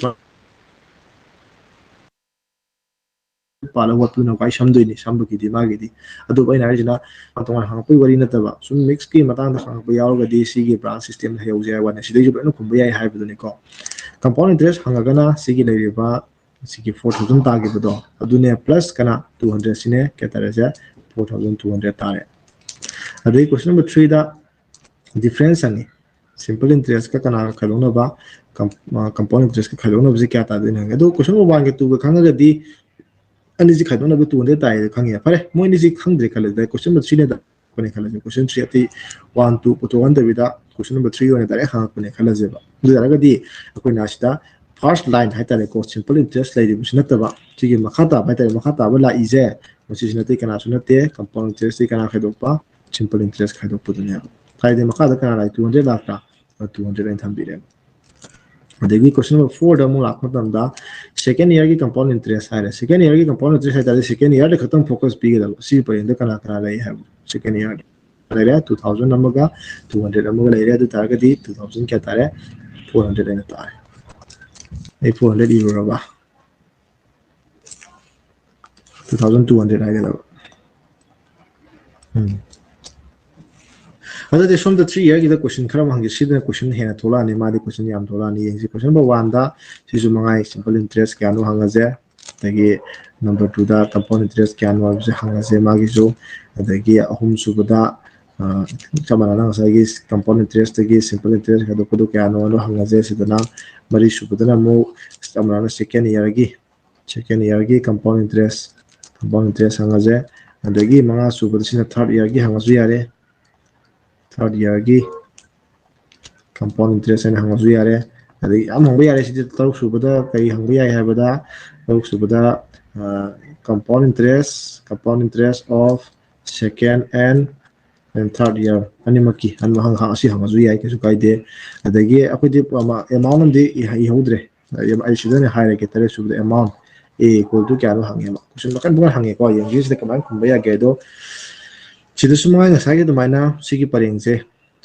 A: ꯄꯥꯜꯂꯒ ꯋꯥꯠꯄꯗꯨꯅ ꯈ꯭ꯋꯥꯏ ꯁꯝꯗꯣꯏꯅꯤ ꯁꯝꯕꯒꯤꯗꯤ ꯃꯥꯒꯤꯗꯤ ꯑꯗꯨꯕꯨ ꯑꯩꯅ ꯍꯥꯏꯔꯤꯁꯤꯅ ꯇꯣꯉꯥꯟꯅ ꯍꯪꯉꯛꯄꯒꯤ ꯋꯥꯔꯤ ꯅꯠꯇꯕ ꯁꯨꯝ ꯃꯤꯛꯁꯀꯤ ꯃꯇꯥꯡꯗ ꯍꯪꯉꯛꯄ ꯌꯥꯎꯔꯒꯗꯤ ꯁꯤꯒꯤ ꯕ꯭ꯔꯥꯟꯁ ꯁꯤꯁꯇꯦꯝꯗ ꯍꯩꯍꯧꯁꯦ ꯍꯥꯏꯕ ꯋꯥꯅꯤ ꯁꯤꯗꯩꯁꯨ ꯂꯣꯏꯅ ꯈꯨꯝꯕ ꯌꯥꯏ ꯍꯥꯏꯕꯗꯨꯅꯤꯀꯣ ꯀꯝꯄꯥꯎꯟ ꯏꯟꯇꯔꯦꯁ ꯍꯪꯉꯒꯅ ꯁꯤꯒꯤ ꯂꯩꯔꯤꯕ ꯁꯤꯒꯤ 4000 ꯇꯥꯈꯤꯕꯗꯣ ꯑꯗꯨꯅꯦ ꯄ꯭ꯂꯁ ꯀꯅꯥ 200 ꯁꯤꯅꯦ ꯀꯌꯥ ꯇꯥꯔꯦꯁꯦ 4200 ꯇꯥꯔꯦ ꯑꯗꯩ ꯀꯣꯏꯁꯟ ꯅꯝꯕꯔ 3ꯗ ꯗꯤꯐ꯭ꯔꯦꯟꯁ ꯍꯪꯉꯤ ꯁꯤꯝꯄꯜ ꯏꯟꯇꯔꯦꯁꯀ ꯀꯅꯥꯒ ꯈꯥꯏꯗꯣꯛꯅꯕ ꯀꯝꯄꯥꯎꯟ ꯏꯟꯇꯔꯦꯁꯀ ꯈꯥꯏꯗꯣꯛꯅꯕꯁꯤ ꯀꯌꯥ ꯇꯥꯗꯣꯏꯅꯣ ꯍꯪꯉꯦ ꯑꯗꯣ ꯀꯣꯏꯁꯟ ꯅꯝꯕꯔ 1ꯒ 2ꯒ ꯈꯪꯉꯒꯗꯤ ꯑꯅꯤꯁꯤ ꯈꯥꯏꯗꯣꯛꯅꯕ 200 ꯇꯥꯏꯌꯦꯗꯣ ꯈꯪꯉꯦ ꯐꯔꯦ ꯃꯣꯏ ꯑꯅꯤꯁꯤ ꯈꯪꯗ꯭ꯔꯦ ꯈꯜꯂꯁꯤꯗ ꯀꯣꯏꯁꯟ ꯅꯝꯕꯔ 3ꯅ ꯑꯩꯈꯣꯏꯅ ꯈꯜꯂꯁꯦ ꯀꯣꯏꯁꯟ 3 ꯑꯇꯩ 1 2 ꯄꯨꯊꯣꯛꯍꯟꯗꯕꯤꯗ ꯀꯣꯏꯁꯟ ꯅꯝꯕर 3 ꯑꯣꯏꯅ ꯗꯥꯏꯔꯦꯛ ꯍꯪꯉꯛꯄꯅꯦ ꯈꯜꯂꯁꯦꯕ ꯑꯗꯨ ꯑꯣꯏꯇꯥꯔꯒꯗꯤ ꯑꯩꯈꯣꯏꯅ ꯑꯁꯤꯗ ꯐꯥꯔꯁ ꯂꯥꯏꯟ ꯍꯥꯏꯇꯥꯔꯦꯀꯣ ꯁꯤꯝꯄꯜ ꯏꯟꯇꯔꯦꯁ ꯂꯩꯔꯤꯕꯁꯤ ꯅꯠꯇꯕ ꯁꯤꯒꯤ ꯃꯈꯥ ꯇꯥꯕ ꯍꯥꯏꯇꯥꯔꯦ ꯃꯈꯥ ꯇꯥꯕ ꯂꯥꯛꯏꯁꯦ ꯃꯁꯤꯁꯤ ꯅꯠꯇꯦ ꯀꯅꯥꯁꯨ ꯅꯠꯇꯦ ꯀꯝꯄꯥꯎꯟ ꯏꯟꯇꯔꯦꯁꯇꯤ ꯀꯅꯥ ꯈꯥꯏꯗꯣꯛꯄ ꯁꯤꯝꯄꯜ ꯏꯟꯇꯔꯦꯁ ꯈꯥꯏꯗꯣꯛꯄꯗꯨꯅꯦꯕ ꯍꯥꯏꯗꯤ ꯃꯈꯥꯗ ꯀꯅꯥ ꯂꯥꯛꯏ 200 ꯂꯥꯛꯇ꯭ꯔꯥ 200 ꯑꯩꯅ ꯊꯝꯕꯤꯔꯦ ꯑꯗꯒꯤ ꯀꯣꯏꯁꯟ ꯅꯝꯕꯔ 4ꯗ ꯑꯃꯨꯛ ꯂꯥꯛꯄ ꯃꯇꯝꯗ ꯁꯦꯀꯦꯟ ꯏꯌꯔꯒꯤ ꯀꯝꯄꯥꯎꯟ ꯏꯟꯇꯔꯦꯁ ꯍꯥꯏꯔꯦ ꯁꯦꯀꯦꯟ ꯏꯌꯔꯒꯤ ꯀꯝꯄꯥꯎꯟ ꯏꯟꯇꯔꯦꯁ ꯍꯥꯏꯇꯥꯔꯗꯤ ꯁꯦꯀꯦꯟ ꯏꯌꯔꯗ ꯈꯛꯇꯪ ꯐꯣꯀꯁ ꯄꯤꯒꯗꯕ ꯁꯤ ꯄꯔꯦꯡꯗ ꯀꯅꯥ ꯀꯅꯥ ꯂꯩ ꯍꯥꯏꯕ ꯁꯦꯀꯦꯟ ꯏꯌꯔꯗ ꯂꯩꯔꯦ 2000 ꯑꯃꯒ 200 ꯑꯃꯒ ꯂꯩꯔꯦ ꯑꯗꯨ ꯇꯥꯔꯒꯗꯤ 2000 ꯀꯌꯥ ꯇꯥꯔꯦ 400 ꯑꯩꯅ ꯇꯥꯔꯦ ꯑꯩ 400 ꯏꯔꯨꯔꯕ 2200 ꯍꯥꯏꯒꯗꯕ ꯑꯗꯨꯗꯤ ꯁꯣꯝꯗ 3 ꯏꯌꯔꯒꯤꯗ ꯀꯣꯏꯁꯟ ꯈꯔ ꯍꯪꯒꯦ ꯁꯤꯗꯅ ꯀꯣꯏꯁꯟ ꯍꯦꯟꯅ ꯊꯣꯛꯂꯛꯑꯅꯤ ꯃꯥꯗꯤ ꯀꯣꯏꯁꯟ ꯌꯥꯝ ꯊꯣꯛꯂꯛꯑꯅꯤ ꯌꯦꯡꯁꯤ ꯀꯣꯏꯁꯟ ꯅꯝꯕꯔ 1ꯗ ꯁꯤꯁꯨ ꯃꯉꯥꯏ ꯁꯤꯝꯄꯜ ꯏꯟꯇꯔꯦꯁ ꯀꯌꯥꯅꯣ ꯍꯪꯉꯁꯦ ꯑꯗꯒꯤ ꯅꯝꯕꯔ 2ꯗ ꯀꯝꯄꯥꯎꯟ ꯏꯟꯇꯔꯦꯁ ꯀꯌꯥꯅꯣ ꯍꯥꯏꯕꯁꯦ ꯍꯪꯉꯁꯦ ꯃꯥꯒꯤꯁꯨ ꯑꯗꯒꯤ ꯑꯍꯨꯝ ꯁꯨꯕꯗ ꯆꯞ ꯃꯥꯟꯅꯅ ꯉꯁꯥꯏꯒꯤ ꯀꯝꯄꯥꯎꯟ ꯏꯟꯇꯔꯦꯁꯇꯒꯤ ꯁꯤꯝꯄꯜ ꯏꯟꯇꯔꯦꯁ ꯈꯥꯏꯗꯣꯛꯄꯗꯨ ꯀꯌꯥꯅꯣꯅ ꯍꯪꯉꯁꯦ ꯁꯤꯗꯅ ꯃꯔꯤ ꯁꯨꯕꯗꯅ ꯑꯃꯨꯛ ꯆꯞ ꯃꯥꯟꯅꯅ ꯁꯦꯀꯦꯟ ꯏꯌꯔꯒꯤ ꯀꯝꯄꯥꯎꯟ ꯏꯟꯇꯔꯦꯁ ꯍꯪꯉꯁꯦ ꯑꯗꯒꯤ ꯃꯉꯥ ꯁꯨꯕꯗ ꯁꯤꯅ ꯊꯥꯔꯠ ꯏꯌꯔꯒꯤ ꯍꯪꯉꯁꯨ ꯌꯥꯔꯦ ꯊꯥꯔꯠ ꯏꯌꯔꯒꯤ ꯀꯝꯄꯥꯎꯟ ꯏꯟꯇꯔꯦꯁ ꯍꯥꯏꯅ ꯍꯪꯉꯁꯨ ꯌꯥꯔꯦ ꯑꯗꯒꯤ ꯌꯥꯝ ꯍꯪꯕ ꯌꯥꯔꯦ ꯁꯤꯗꯤ ꯇꯔꯨꯛ ꯁꯨꯕꯗ ꯀꯔꯤ ꯍꯪꯕ ꯌꯥꯏ ꯍꯥꯏꯕꯗ ꯇꯔꯨꯛ ꯁꯨꯕꯗ compound interest of second and third year ꯑꯅꯤꯃꯛꯀꯤ ꯑꯁꯤ ꯍꯪꯉꯁꯨ ꯌꯥꯏ ꯀꯩꯁꯨ ꯀꯥꯏꯗꯦ ꯑꯗꯒꯤ ꯑꯩꯈꯣꯏꯗꯤ ꯑꯦꯃꯥꯎꯟ ꯑꯃꯗꯤ ꯏꯍꯧꯗ꯭ꯔꯦ ꯑꯩ ꯁꯤꯗꯅ ꯍꯥꯏꯔꯒꯦ ꯇꯔꯦꯠ ꯁꯨꯕꯗ ꯑꯦꯃꯥꯎꯟ ꯏꯀꯣꯜ ꯇꯨ ꯀꯌꯥꯅꯣ ꯍꯪꯉꯦꯕ ꯀꯣꯏꯁꯟ ꯃꯈꯟ ꯃꯈꯟ ꯍꯪꯉꯦꯀꯣ ꯌꯦꯡꯁꯤ ꯁꯤꯗ ꯀꯃꯥꯏꯅ ꯈꯨꯝꯕ ꯌꯥꯒꯦ ꯑꯗꯣ ꯁꯤꯗꯁꯨ ꯃꯉꯥꯏ ꯉꯁꯥꯏꯒꯤ ꯑꯗꯨꯃꯥꯏꯅ ꯁꯤꯒꯤ ꯄꯔꯦꯡꯁꯦ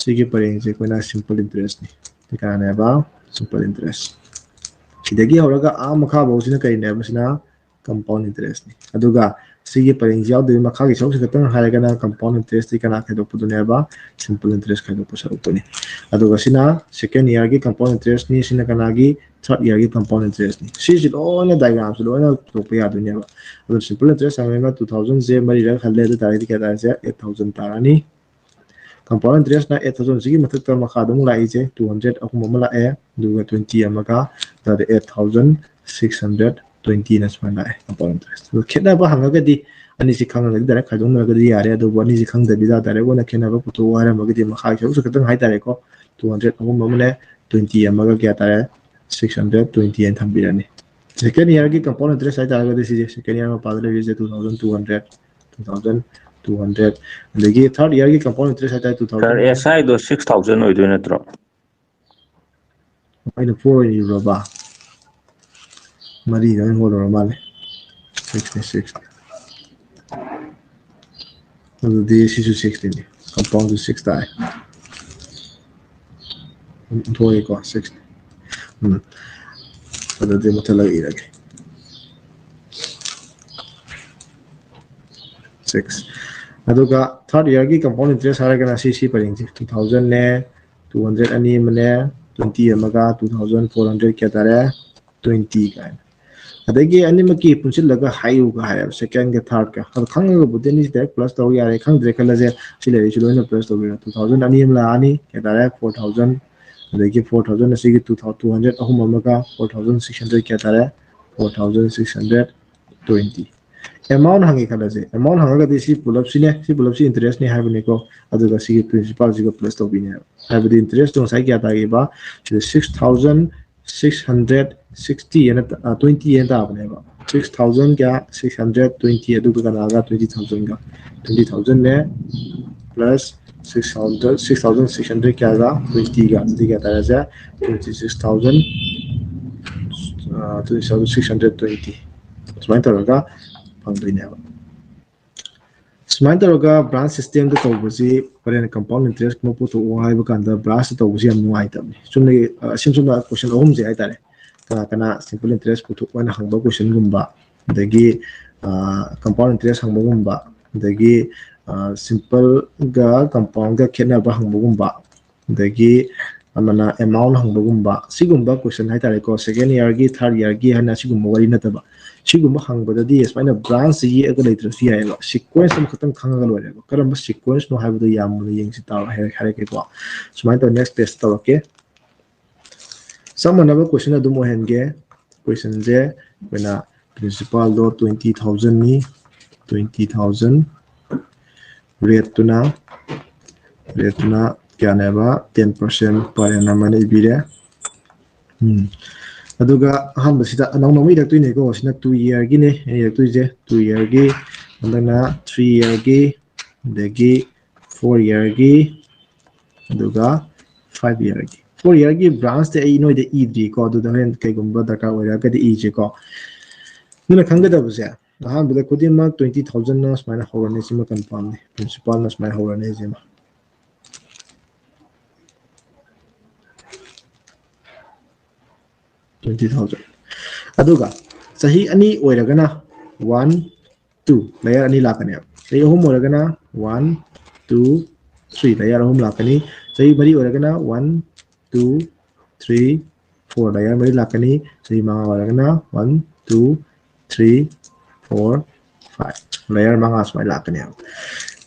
A: ꯑꯩꯈꯣꯏꯅ ꯁꯤꯝꯄꯜ ꯏꯟꯇꯔꯦꯁꯅꯤ ꯀꯌꯥꯅꯦꯕ ꯁꯤꯝꯄꯜ ꯏꯟꯇꯔꯦꯁ ꯁꯤꯗꯒꯤ ꯍꯧꯔꯒ ꯃꯈꯥ ꯐꯥꯎꯁꯤꯅ ꯀꯔꯤꯅꯦꯕ ꯁꯤꯅ ꯀꯝꯄꯥꯎꯟ ꯏꯟꯇꯔꯦꯁꯅꯤ ꯑꯗꯨꯒ ꯁꯤꯒꯤ ꯄꯔꯦꯡꯁꯤ ꯌꯥꯎꯗꯣꯏꯕ ꯃꯈꯥꯒꯤ ꯁꯔꯨꯛꯁꯤ ꯈꯛꯇꯪ ꯍꯥꯏꯔꯒꯅ ꯀꯝꯄꯥꯎꯟ ꯏꯟꯇꯔꯦꯁꯇꯤ ꯀꯅꯥ ꯈꯥꯏꯗꯣꯛꯄꯗꯨꯅꯦꯕ ꯁꯤꯝꯄꯜ ꯏꯟꯇꯔꯦꯁ ꯈꯥꯏꯗꯣꯛꯄ ꯁꯔꯨꯛꯇꯨꯅꯤ ꯑꯗꯨꯒ ꯁꯤꯅ ꯁꯦꯀꯦꯟ ꯏꯌꯔꯒꯤ ꯀꯝꯄꯥꯎꯟ ꯏꯟꯇꯔꯦꯁꯅꯤ ꯁꯤꯅ ꯀꯅꯥꯒꯤ ꯊꯥꯔꯠ ꯏꯌꯔꯒꯤ ꯀꯝꯄꯥꯎꯟ ꯏꯟꯇꯔꯦꯁꯅꯤ ꯁꯤꯁꯤ ꯂꯣꯏꯅ ꯗꯥꯏꯒ꯭ꯔꯥꯝꯁꯤ ꯂꯣꯏꯅ ꯄꯨꯊꯣꯛꯄ ꯌꯥꯗꯣꯏꯅꯦꯕ ꯑꯗꯣ ꯁꯤꯝꯄꯜ ꯏꯟꯇꯔꯦꯁ ꯍꯪꯉꯒ 2000ꯁꯦ ꯃꯔꯤꯔꯛ ꯍꯜꯂꯦ ꯑꯗꯨ ꯇꯥꯔꯒꯗꯤ ꯀꯌꯥ ꯇꯥꯔꯁꯦ 8000 ꯇꯥꯔꯅꯤ ꯀꯝꯄꯥꯎꯟ ꯏꯟꯇꯔꯦꯁꯅ 8000 ꯁꯤꯒꯤ ꯃꯊꯛꯇ ꯃꯈꯥꯗ ꯑꯃꯨꯛ ꯂꯥꯛꯏꯁꯦ 200 ꯑꯍꯨꯝ ꯑꯃ ꯂꯥꯛꯑꯦ ꯑꯗꯨꯒ 20 ꯑꯃꯒ 8620ꯅ ꯁꯨꯃꯥꯏꯅ ꯂꯥꯛꯑꯦ ꯀꯝꯄꯥꯎꯟ ꯏꯟꯇꯔꯦꯁ ꯑꯗꯣ ꯈꯦꯠꯅꯕ ꯍꯪꯉꯒꯗꯤ ꯑꯅꯤꯁꯤ ꯈꯪꯉꯒꯗꯤ ꯗꯥꯏꯔꯦꯛ ꯈꯥꯏꯗꯣꯛꯅꯔꯒꯗꯤ ꯌꯥꯔꯦ ꯑꯗꯨꯕꯨ ꯑꯅꯤꯁꯤ ꯈꯪꯗꯕꯤꯗ ꯗꯥꯏꯔꯦꯛ ꯑꯣꯏꯅ ꯈꯦꯠꯅꯕ ꯄꯨꯊꯣꯛꯑꯣ ꯍꯥꯏꯔꯝꯃꯒꯗꯤ ꯃꯈꯥꯒꯤ ꯁꯔꯨꯛꯁꯨ ꯈꯛꯇꯪ ꯍꯥꯏꯇꯥꯔꯦꯀꯣ 200 ꯑꯍꯨꯝ ꯑꯃꯅꯦ 20 ꯑꯃꯒ ꯀꯌꯥ ꯇꯥꯔꯦ 620 ꯍꯥꯏꯅ ꯊꯝꯕꯤꯔꯅꯤ ꯁꯦꯀꯦꯟ ꯏꯌꯔꯒꯤ ꯀꯝꯄꯥꯎꯟ ꯏꯟꯇꯔꯦꯁ ꯍꯥꯏꯇꯥꯔꯒꯗꯤ ꯁꯤꯁꯦ ꯁꯦꯀꯦꯟ ꯏꯌꯔ ꯃꯄꯥꯗ ꯂꯩꯔꯤꯁꯦ 2200 ꯑꯗꯒꯤ ꯊꯥꯔꯠ ꯏꯌꯔꯒꯤ ꯀꯝꯄꯥꯎꯟ ꯏꯟꯇꯔꯦꯁ ꯍꯥꯏꯇꯥꯔꯦ
B: ꯁꯥꯔ
A: 2000
B: ꯑꯦꯁ ꯑꯥꯏꯗꯣ 6000 ꯑꯣꯏꯗꯣꯏ ꯅꯠꯇ꯭ꯔꯣ
A: ꯑꯩꯅ 4 ꯑꯣꯏꯅ ꯏꯔꯨꯔꯕ ꯃꯔꯤꯗ ꯑꯣꯏꯅ ꯍꯣꯜꯂꯨꯔ ꯃꯥꯜꯂꯦ 6 ꯑꯗꯨꯗꯤ ꯁꯤꯁꯨ 6ꯅꯤ ꯀꯝꯄꯥꯎꯟꯁꯨ 6 ꯇꯥꯔꯦ ꯊꯣꯛꯑꯦꯀꯣ 6 ꯑꯗꯨꯗꯤ ꯃꯨꯊꯠꯂꯒ ꯏꯔꯒꯦ 6 ꯑꯗꯨꯒ ꯊꯥꯔꯠ ꯏꯌꯔꯒꯤ ꯀꯝꯄꯥꯎꯟ ꯏꯟꯇꯔꯦꯁ ꯍꯥꯏꯔꯒꯅ ꯁꯤ ꯄꯔꯦꯡꯁꯦ 2000ꯅꯦ 200 ꯑꯅꯤ ꯑꯃꯅꯦ 20 ꯑꯃꯒ 2400 ꯀꯌꯥ ꯇꯥꯔꯦ 20 ꯀꯥꯏꯅ ꯑꯗꯒꯤ ꯑꯅꯤꯃꯛꯀꯤ ꯄꯨꯟꯁꯤꯜꯂꯒ ꯍꯥꯏꯌꯨꯒ ꯍꯥꯏꯌꯦꯕ ꯁꯦꯀꯦꯟꯒ ꯊꯥꯔꯠꯀ ꯑꯗꯣ ꯈꯪꯉꯒꯕꯨꯗꯤ ꯑꯅꯤꯁꯤ ꯗꯥꯏꯔꯦꯛ ꯄ꯭ꯂꯁ ꯇꯧ ꯌꯥꯔꯦ ꯈꯪꯗ꯭ꯔꯦ ꯈꯜꯂꯁꯦ ꯁꯤ ꯂꯩꯔꯤꯁꯤ ꯂꯣꯏꯅ ꯄ꯭ꯂꯁ ꯇꯧꯕꯤꯔꯣ 2000 ꯑꯅꯤ ꯑꯃ ꯂꯥꯛꯑꯅꯤ ꯀꯌꯥ ꯇꯥꯔꯦ 4000 ꯑꯗꯒꯤ 4000 ꯑꯁꯤꯒꯤ 2200 ꯑꯍꯨꯝ ꯑꯃꯒ 4600 ꯀꯌꯥ ꯇꯥꯔꯦ 4620 ꯑꯦꯃꯥꯎꯟ ꯍꯪꯉꯤ ꯈꯜꯂꯁꯦ ꯑꯦꯃꯥꯎꯟ ꯍꯪꯉꯒꯗꯤ ꯁꯤ ꯄꯨꯂꯞꯁꯤꯅꯦ ꯁꯤ ꯄꯨꯂꯞꯁꯤ ꯏꯟꯇꯔꯦꯁꯅꯦ ꯍꯥꯏꯕꯅꯤꯀꯣ ꯑꯗꯨꯒ ꯁꯤꯒꯤ ꯄ꯭ꯔꯤꯟꯁꯤꯄꯥꯜꯁꯤꯒ ꯄ꯭ꯂꯁ ꯇꯧꯕꯤꯅꯦ ꯍꯥꯏꯕꯗꯤ ꯏꯟꯇꯔꯦꯁꯇꯣ ꯉꯁꯥꯏ ꯀꯌꯥ ꯇꯥꯈꯤꯕ ꯁꯤꯗ 6660 ꯍꯥꯏꯅ 20 ꯍꯥꯏꯅ ꯇꯥꯕꯅꯦꯕ 6000 ꯀꯌꯥ 620 ꯑꯗꯨꯒ ꯀꯅꯥꯒ 20000ꯒ 20000ꯅꯦ प्लस 6600 क्या 20 का क्या तरह 26,620 सुमाइन तौरगा फंगदोइनेबा सुमाइन तौरगा ब्रांच सिस्टम द तौबसी परेन कंपाउंड इंटरेस्ट को पुथोक हाइबा कांदा ब्रांच तौबसी याम नुआइतबनी सुमने सिमसुना क्वेश्चन अहम जे हाइतारे कना कना सिंपल इंटरेस्ट पुथोक वाना हंगबा क्वेश्चन गुम्बा दगी कंपाउंड इंटरेस्ट हंगबा गुम्बा दगी सिंपल गा कंपाउंड गा खेनबा हंगबगुम्बा दगी अमना अमाउंट हंगबगुम्बा सिगुम्बा क्वेश्चन हाइतारेको सेकेंड ईयर गी थर्ड ईयर गी हना सिगुम्बा वरी नतबा सिगुम्बा हंगबददी स्पाइना ब्रांच ये अगर लेत्रसु यायबा सीक्वेंस अम खतम खंगा लोरेबा करम सीक्वेंस नो हाइबदो यामनो यंगसि ताव हारेकेको सुमाइ तो नेक्स्ट टेस्ट तवके समनबा क्वेश्चन अदुम ओहेनगे क्वेश्चन जे बना प्रिंसिपल दो 20000 नि 20000 रेटुना क्या नेबा 10% पर एनम ने बिरे अदुगा अहमबसिदा अनौनौ इरक्तुइनेको सिना 2 ईयर गी ने इरक्तुइजे 2 ईयर गी अंदना 3 ईयर गी दगी 4 ईयर गी अदुगा 5 ईयर गी 4 ईयर गी ब्रांच ते आई नोइदे इद्री को अदुदा हेन कैगुम्बा दरकार ओइरागदि इजे को नुना खंगदबसे अहमबदा खुदिमा 20000 ना स्माइना होरने सिमा कंफर्म ने प्रिंसिपल ना स्माइना होरने जेमा 20,000 अदुगा सही अनि ओइरगना 1 2 लेयर अनि लाकने सही अहुम ओइरगना 1 2 3 लेयर अहुम लाकनी सही मरी ओइरगना 1 2 3 4 लेयर मरी लाकनी सही मा ओइरगना 1 2 3 4 5 लेयर मांगा स्माइ लाकने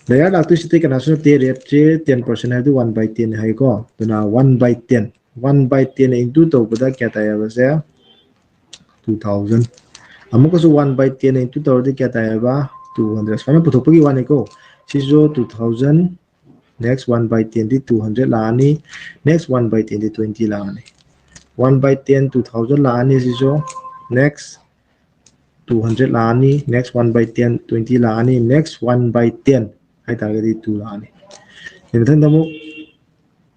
A: लेयर लाकतु सिते कना सुन ते रेट जे 10% है 1/10 है को तुना 1/10 1/10 into तौबदा क्या तायबा से 2000 अमुकसु 1/10 into तौबदा क्या तायबा 200 स्पाइना पुथोपगी वाने को सिजो 2000 next 1/10 दी 200 लानी next 1/10 दी 20 लानी 1/10 2000 लानी सिजो next 200 लानी next 1/10 20 लानी next 1/10 है तागदी 2 लानी इनथन दमु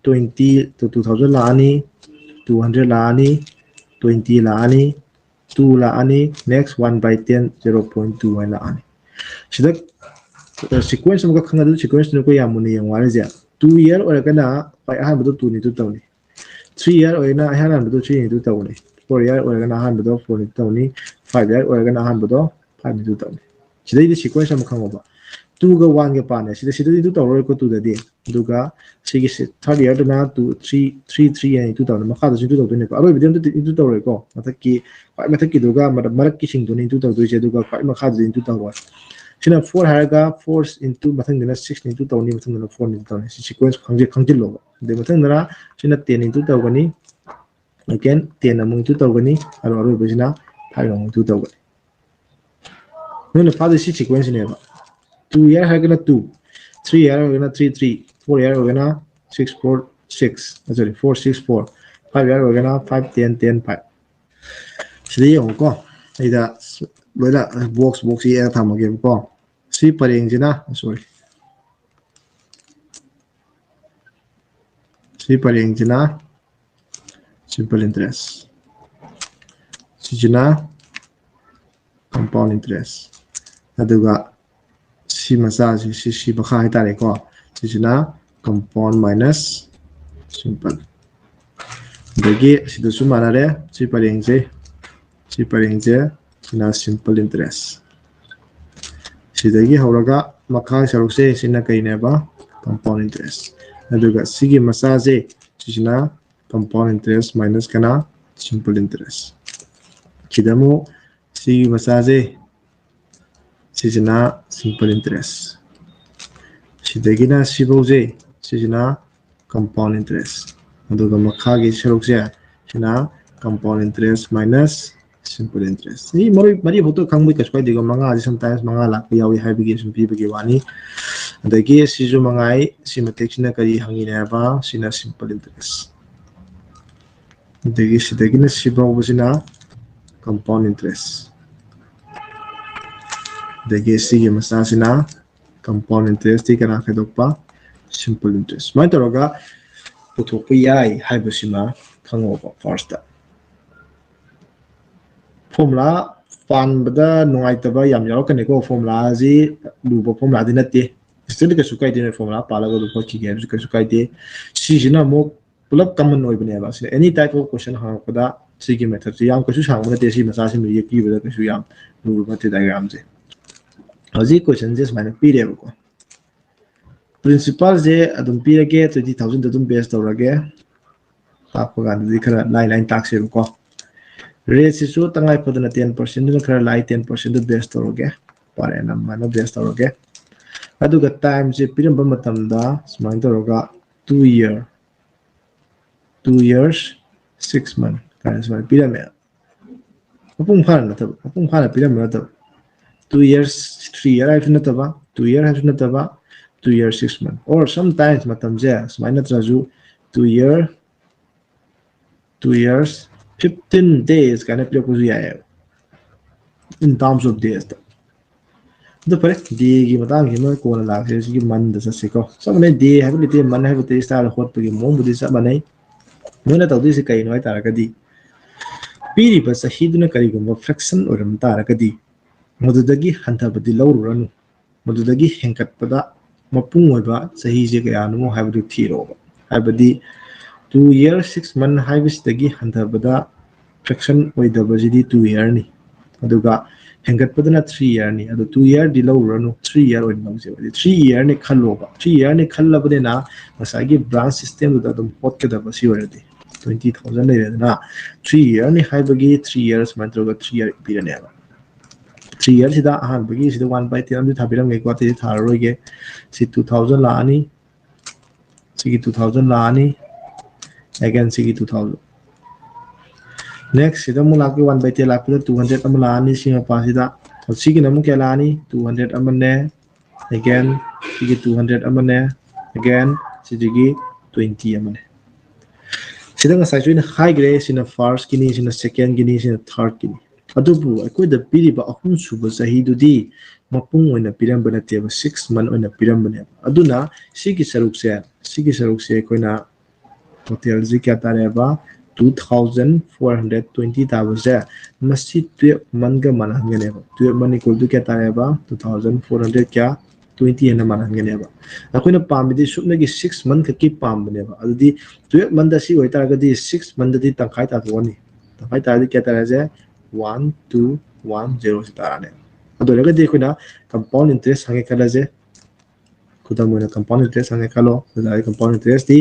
A: 20 to 2000 लानी 200 लानी 20 लानी 2 लानी next 1/10 0.2 है लानी सिदा सीक्वेंस अमका खंगदु सीक्वेंस नको यामुने यंगवारे जे 2 ईयर ओरकना पाइ अहाबदो 2 नि 2 तौनी 3 ईयर ओइना अहाबदो 3 नि 2 तौनी 4 ईयर ओरकना अहाबदो 4 नि तौनी 5 ईयर ओरकना अहाबदो 5 नि 2 तौनी सिदा सीक्वेंस अम खंगोबा 2 गा 1 गा पाने सिदा सिदा 2 तौरो को 2 ददी दुगा सिगी थर्ड ईयर ना 2 3 3 3 एंड 2 तौन मखा दो 2 तौदने को अरोय बिदम 2 तौरो को मतलब की पाइ मथक की दुगा मरक की सिंग दुनी 2 तौदो जे दुगा पाइ मखा दो 2 तौरो सिना 4 हारगा 4 into मथंग दिना 6 into तौनी मथंग दिना 4 into तौनी सीक्वेंस खंजिल लो दे मथंग दिना सिना 10 into तौगनी again 10 अमु into तौगनी अरोय बजिना 5 अमु into तौगनी नोने फादे सी सीक्वेंस ने 2 year हारगना 2 3 year हारगना 3 3 4 year हारगना 6 4 6 sorry 4 6 4 5 year हारगना 5 10 10 5 सिदे यंको इदा लोइला बॉक्स ये थामगे को सी परेंजिना सॉरी सी परेंजिना सिंपल इंटरेस्ट सिजना कंपाउंड इंटरेस्ट अदुगा सी मसा सी बखा है तारे को सिजना कंपाउंड माइनस सिंपल दगी सिदसु मानारे सी परेंजे सिना सिंपल इंटरेस्ट सिदगी हौरगा मखा सरुसे सिना कइनेबा कंपाउंड इंटरेस्ट अदुगा सिगी मसाजे सिना कंपाउंड इंटरेस्ट माइनस कना सिंपल इंटरेस्ट किदमु सिगी मसाजे सिजना सिंपल इंटरेस्ट सिदगिना सिबोजे सिजना कंपाउंड इंटरेस्ट ꯑꯗꯨꯒ ꯃꯈꯥꯒꯤ ꯁꯔꯨꯛꯁꯦ ꯁꯤꯅ compound interest minus simple interest ꯁꯤ ꯃꯔꯤ ꯐꯥꯎꯇ ꯈꯪꯕ ꯀꯩꯁꯨ ꯀꯥꯏꯗꯦꯀꯣ ꯃꯉꯥꯁꯤ ꯁꯝꯇꯥꯏꯝꯁ ꯃꯉꯥ ꯂꯥꯛꯄ ꯌꯥꯎꯏ ꯍꯥꯏꯕꯒꯤ ꯁꯨꯝ ꯄꯤꯕꯒꯤ ꯋꯥꯅꯤ ꯑꯗꯒꯤ ꯁꯤꯁꯨ ꯃꯉꯥꯏ ꯁꯤ ꯃꯇꯦꯛꯁꯤꯅ ꯀꯔꯤ ꯍꯪꯉꯤꯅꯦ ꯍꯥꯏꯕ ꯁꯤꯅ simple interest ꯑꯗꯒꯤ ꯁꯤꯗꯒꯤꯅ ꯁꯤ ꯐꯥꯎꯕꯁꯤꯅ compound interest ꯑꯗꯒꯤ ꯁꯤꯒꯤ ꯃꯆꯥꯁꯤꯅ compound interest ꯀꯅꯥ ꯈꯥꯏꯗꯣꯛꯄ simple interest ꯁꯨꯃꯥꯏꯅ ꯇꯧꯔꯒ ꯄꯨꯊꯣꯛꯄ ꯌꯥꯏ ꯍꯥꯏꯕꯁꯤꯃ ꯈꯪꯉꯣꯕ ꯐꯥꯔꯁꯇ ꯐꯣꯔꯃꯨꯂꯥ ꯄꯥꯟꯕꯗ ꯅꯨꯡꯉꯥꯏꯇꯕ ꯌꯥꯝ ꯌꯥꯎꯔꯛꯀꯅꯤꯀꯣ ꯐꯣꯔꯃꯨꯂꯥꯁꯤ ꯂꯨꯕ ꯐꯣꯔꯃꯨꯂꯥꯗꯤ ꯅꯠꯇꯦ ꯁꯤꯗꯗꯤ ꯀꯩꯁꯨ ꯀꯥꯏꯗꯦ ꯐꯣꯔꯃꯨꯂꯥ ꯄꯥꯜꯂꯒ ꯑꯗꯨꯝ ꯍꯣꯠꯈꯤꯒꯦ ꯍꯥꯏꯕꯁꯨ ꯀꯩꯁꯨ ꯀꯥꯏꯗꯦ ꯁꯤꯁꯤꯅ ꯑꯃꯨꯛ ꯄꯨꯂꯞ ꯀꯃꯟ ꯑꯣꯏꯕꯅꯦꯕ ꯁꯤꯗ ꯑꯦꯅꯤ ꯇꯥꯏꯞ ꯑꯣꯐ ꯀꯣꯏꯁꯟ ꯍꯪꯉꯛꯄꯗ ꯁꯤꯒꯤ ꯃꯦꯊꯠꯁꯦ ꯌꯥꯝ ꯀꯩꯁꯨ ꯁꯥꯡꯕ ꯅꯠꯇꯦ ꯁꯤ ꯃꯆꯥꯁꯤꯃ ꯌꯦꯛꯄꯤꯕꯗ ꯀꯩꯁꯨ ꯌꯥꯝ ꯂꯨꯕ ꯅꯠꯇꯦ ꯗꯥꯏꯒ꯭ꯔꯥꯝꯁꯦ ꯍꯧꯖꯤꯛ ꯀꯣꯏꯁꯟꯁꯦ ꯁꯨꯃꯥꯏꯅ ꯄꯤꯔꯦꯕꯀꯣ ꯄ꯭ꯔꯤꯟꯁꯤꯄꯥꯜꯁꯦ ꯑꯗꯨꯝ ꯄꯤꯔꯒꯦ 20,000ꯗ ꯑꯗꯨꯝ ꯕꯦꯁ ꯇꯧꯔꯒꯦ ꯇꯥꯛꯄ ꯀꯥꯟꯗꯗꯤ ꯈꯔ ꯂꯥꯏꯅ ꯇꯥꯛꯁꯦꯕꯀꯣ ꯔꯦꯠꯁꯤꯁꯨ ꯇꯉꯥꯏ ꯐꯗꯅ 10%ꯗꯨꯅ ꯈꯔ ꯂꯥꯏ 10%ꯗꯨ ꯕꯦꯁ ꯇꯧꯔꯒꯦ ꯄꯥꯔꯦ ꯑꯗꯨꯃꯥꯏꯅ ꯕꯦꯁ ꯇꯧꯔꯒꯦ ꯑꯗꯨꯒ ꯇꯥꯏꯝꯁꯦ ꯄꯤꯔꯝꯕ ꯃꯇꯝꯗ ꯁꯨꯃꯥꯏꯅ ꯇꯧꯔꯒ 2 year 2 years 6 month ꯀꯥꯏꯅ ꯁꯨꯃꯥꯏꯅ ꯄꯤꯔꯝꯃꯦ ꯃꯄꯨꯡ ꯐꯥꯅ ꯅꯠꯇꯕ ꯃꯄꯨꯡ ꯐꯥꯅ ꯄꯤꯔꯝꯕ ꯅꯠꯇꯕ 2 years 3 year ꯍꯥꯏꯕꯁꯨ ꯅꯠꯇꯕ 2 year ꯍꯥꯏꯕꯁꯨ ꯅꯠꯇꯕ 2 year 6 month or sometimes ꯃꯇꯝꯁꯦ ꯁꯨꯃꯥꯏꯅ ꯅꯠꯇ꯭ꯔꯁꯨ 2 year 2 years 15 days kind of ꯄꯤꯔꯛꯄꯁꯨ ꯌꯥꯏꯑꯕ in terms of days ꯗ ꯑꯗꯨ ꯐꯔꯦ ꯗꯦꯒꯤ ꯃꯇꯥꯡꯁꯤꯃ ꯀꯣꯟꯅ ꯂꯥꯛꯁꯦ ꯁꯤꯒꯤ ꯃꯟꯗ ꯆꯠꯁꯤꯀꯣ ꯆꯞ ꯃꯥꯟꯅꯩ ꯗꯦ ꯍꯥꯏꯕ ꯂꯩꯇꯦ ꯃꯟ ꯍꯥꯏꯕ ꯂꯩꯇꯦ ꯏꯁꯇꯥꯔꯗ ꯍꯣꯠꯄꯒꯤ ꯃꯑꯣꯡꯕꯨꯗꯤ ꯆꯞ ꯃꯥꯟꯅꯩ ꯅꯣꯏꯅ ꯇꯧꯗꯣꯏꯁꯤ ꯀꯩꯅꯣ ꯍꯥꯏꯇꯥꯔꯒꯗꯤ ꯄꯤꯔꯤꯕ ꯆꯍꯤꯗꯨꯅ ꯀꯔꯤꯒꯨꯝꯕ ꯐ꯭ꯔꯦꯛꯁꯟ ꯑꯣꯏꯔꯝ ꯇꯥꯔꯒꯗꯤ ꯃꯗꯨꯗꯒꯤ ꯍꯟꯊꯕꯗꯤ ꯂꯧꯔꯨꯔꯅꯨ ꯃꯗꯨꯗꯒꯤ ꯍꯦꯟꯒꯠꯄꯗ ꯃꯄꯨꯡ ꯑꯣꯏꯕ ꯆꯍꯤꯁꯦ ꯀꯌꯥꯅꯣ ꯍꯥꯏꯕꯗꯨ ꯊꯤꯔꯛꯑꯣꯕ ꯍꯥꯏꯕꯗꯤ 2 year 6 month ꯍꯥꯏꯕꯁꯤꯗꯒꯤ ꯍꯟꯊꯕꯗ ꯐ꯭ꯔꯦꯛꯁꯟ ꯑꯣꯏꯗꯕꯁꯤꯗꯤ 2 yearꯅꯤ ꯑꯗꯨꯒ ꯍꯦꯟꯒꯠꯄꯗꯅ 3 yearꯅꯤ ꯑꯗꯨ 2 yearꯗꯤ ꯂꯧꯔꯨꯔꯅꯨ 3 year ꯑꯣꯏꯅ ꯂꯧꯖꯦꯕ 3 yearꯅꯤ ꯈꯜꯂꯣꯕ 3 yearꯅꯤ ꯈꯜꯂꯕꯅꯤꯅ ꯉꯁꯥꯏꯒꯤ ꯕ꯭ꯔꯥꯟꯁ ꯁꯤꯁꯇꯦꯝꯗꯨꯗ ꯑꯗꯨꯝ ꯍꯣꯠꯀꯗꯕ ꯁꯤ ꯑꯣꯏꯔꯗꯤ 20,000 ꯂꯩꯔꯦꯗꯅ 3 yearꯅꯤ ꯍꯥꯏꯕꯒꯤ 3 years ꯁꯨꯃꯥꯏꯅ ꯇꯧꯔꯒ 3 year ꯄꯤꯔꯅꯦꯕ 3 yearꯁꯤꯗ ꯑꯍꯥꯟꯕꯒꯤ ꯁꯤꯗ 1/10 ꯑꯃꯗꯤ ꯊꯥꯕꯤꯔꯝꯒꯦꯀꯣ ꯑꯇꯩꯗꯤ ꯊꯥꯔꯔꯣꯏꯒꯦ ꯁꯤ 2,000 ꯂꯥꯛꯑꯅꯤ ꯁꯤꯒꯤ 2,000 ꯂꯥꯛꯑꯅꯤ again ꯁꯤꯒꯤ 2,000 next sida mu laki 1/10 lakpida 200 ama laani singa pasida sigi namu kya laani 200 amane again sigi 200 amane again sigi 20 amane sida ngasai joina high grade sina first kini sina second kini sina third kini adubu aikoida piriba ahum suba sahi dudi mapung oina piramba nateba 6 month oina piramba ne aduna sigi sarukse aikoina total ji kya tareba 2,420 tabase masi 12 month ga manhanganeba 12 month equal to kya tareba 2,400 kya 20 ena manhanganeba akoina pambidi supnagi 6 month ki pambaneba adudi 12 month da si oitaragadi 6 month di tangkai ta thoni tangkai ta di kya taraje 1,2,1,0 sitarane adoragadi akoina compound interest hange kalaje khudam oina compound interest hange kalo adai compound interest di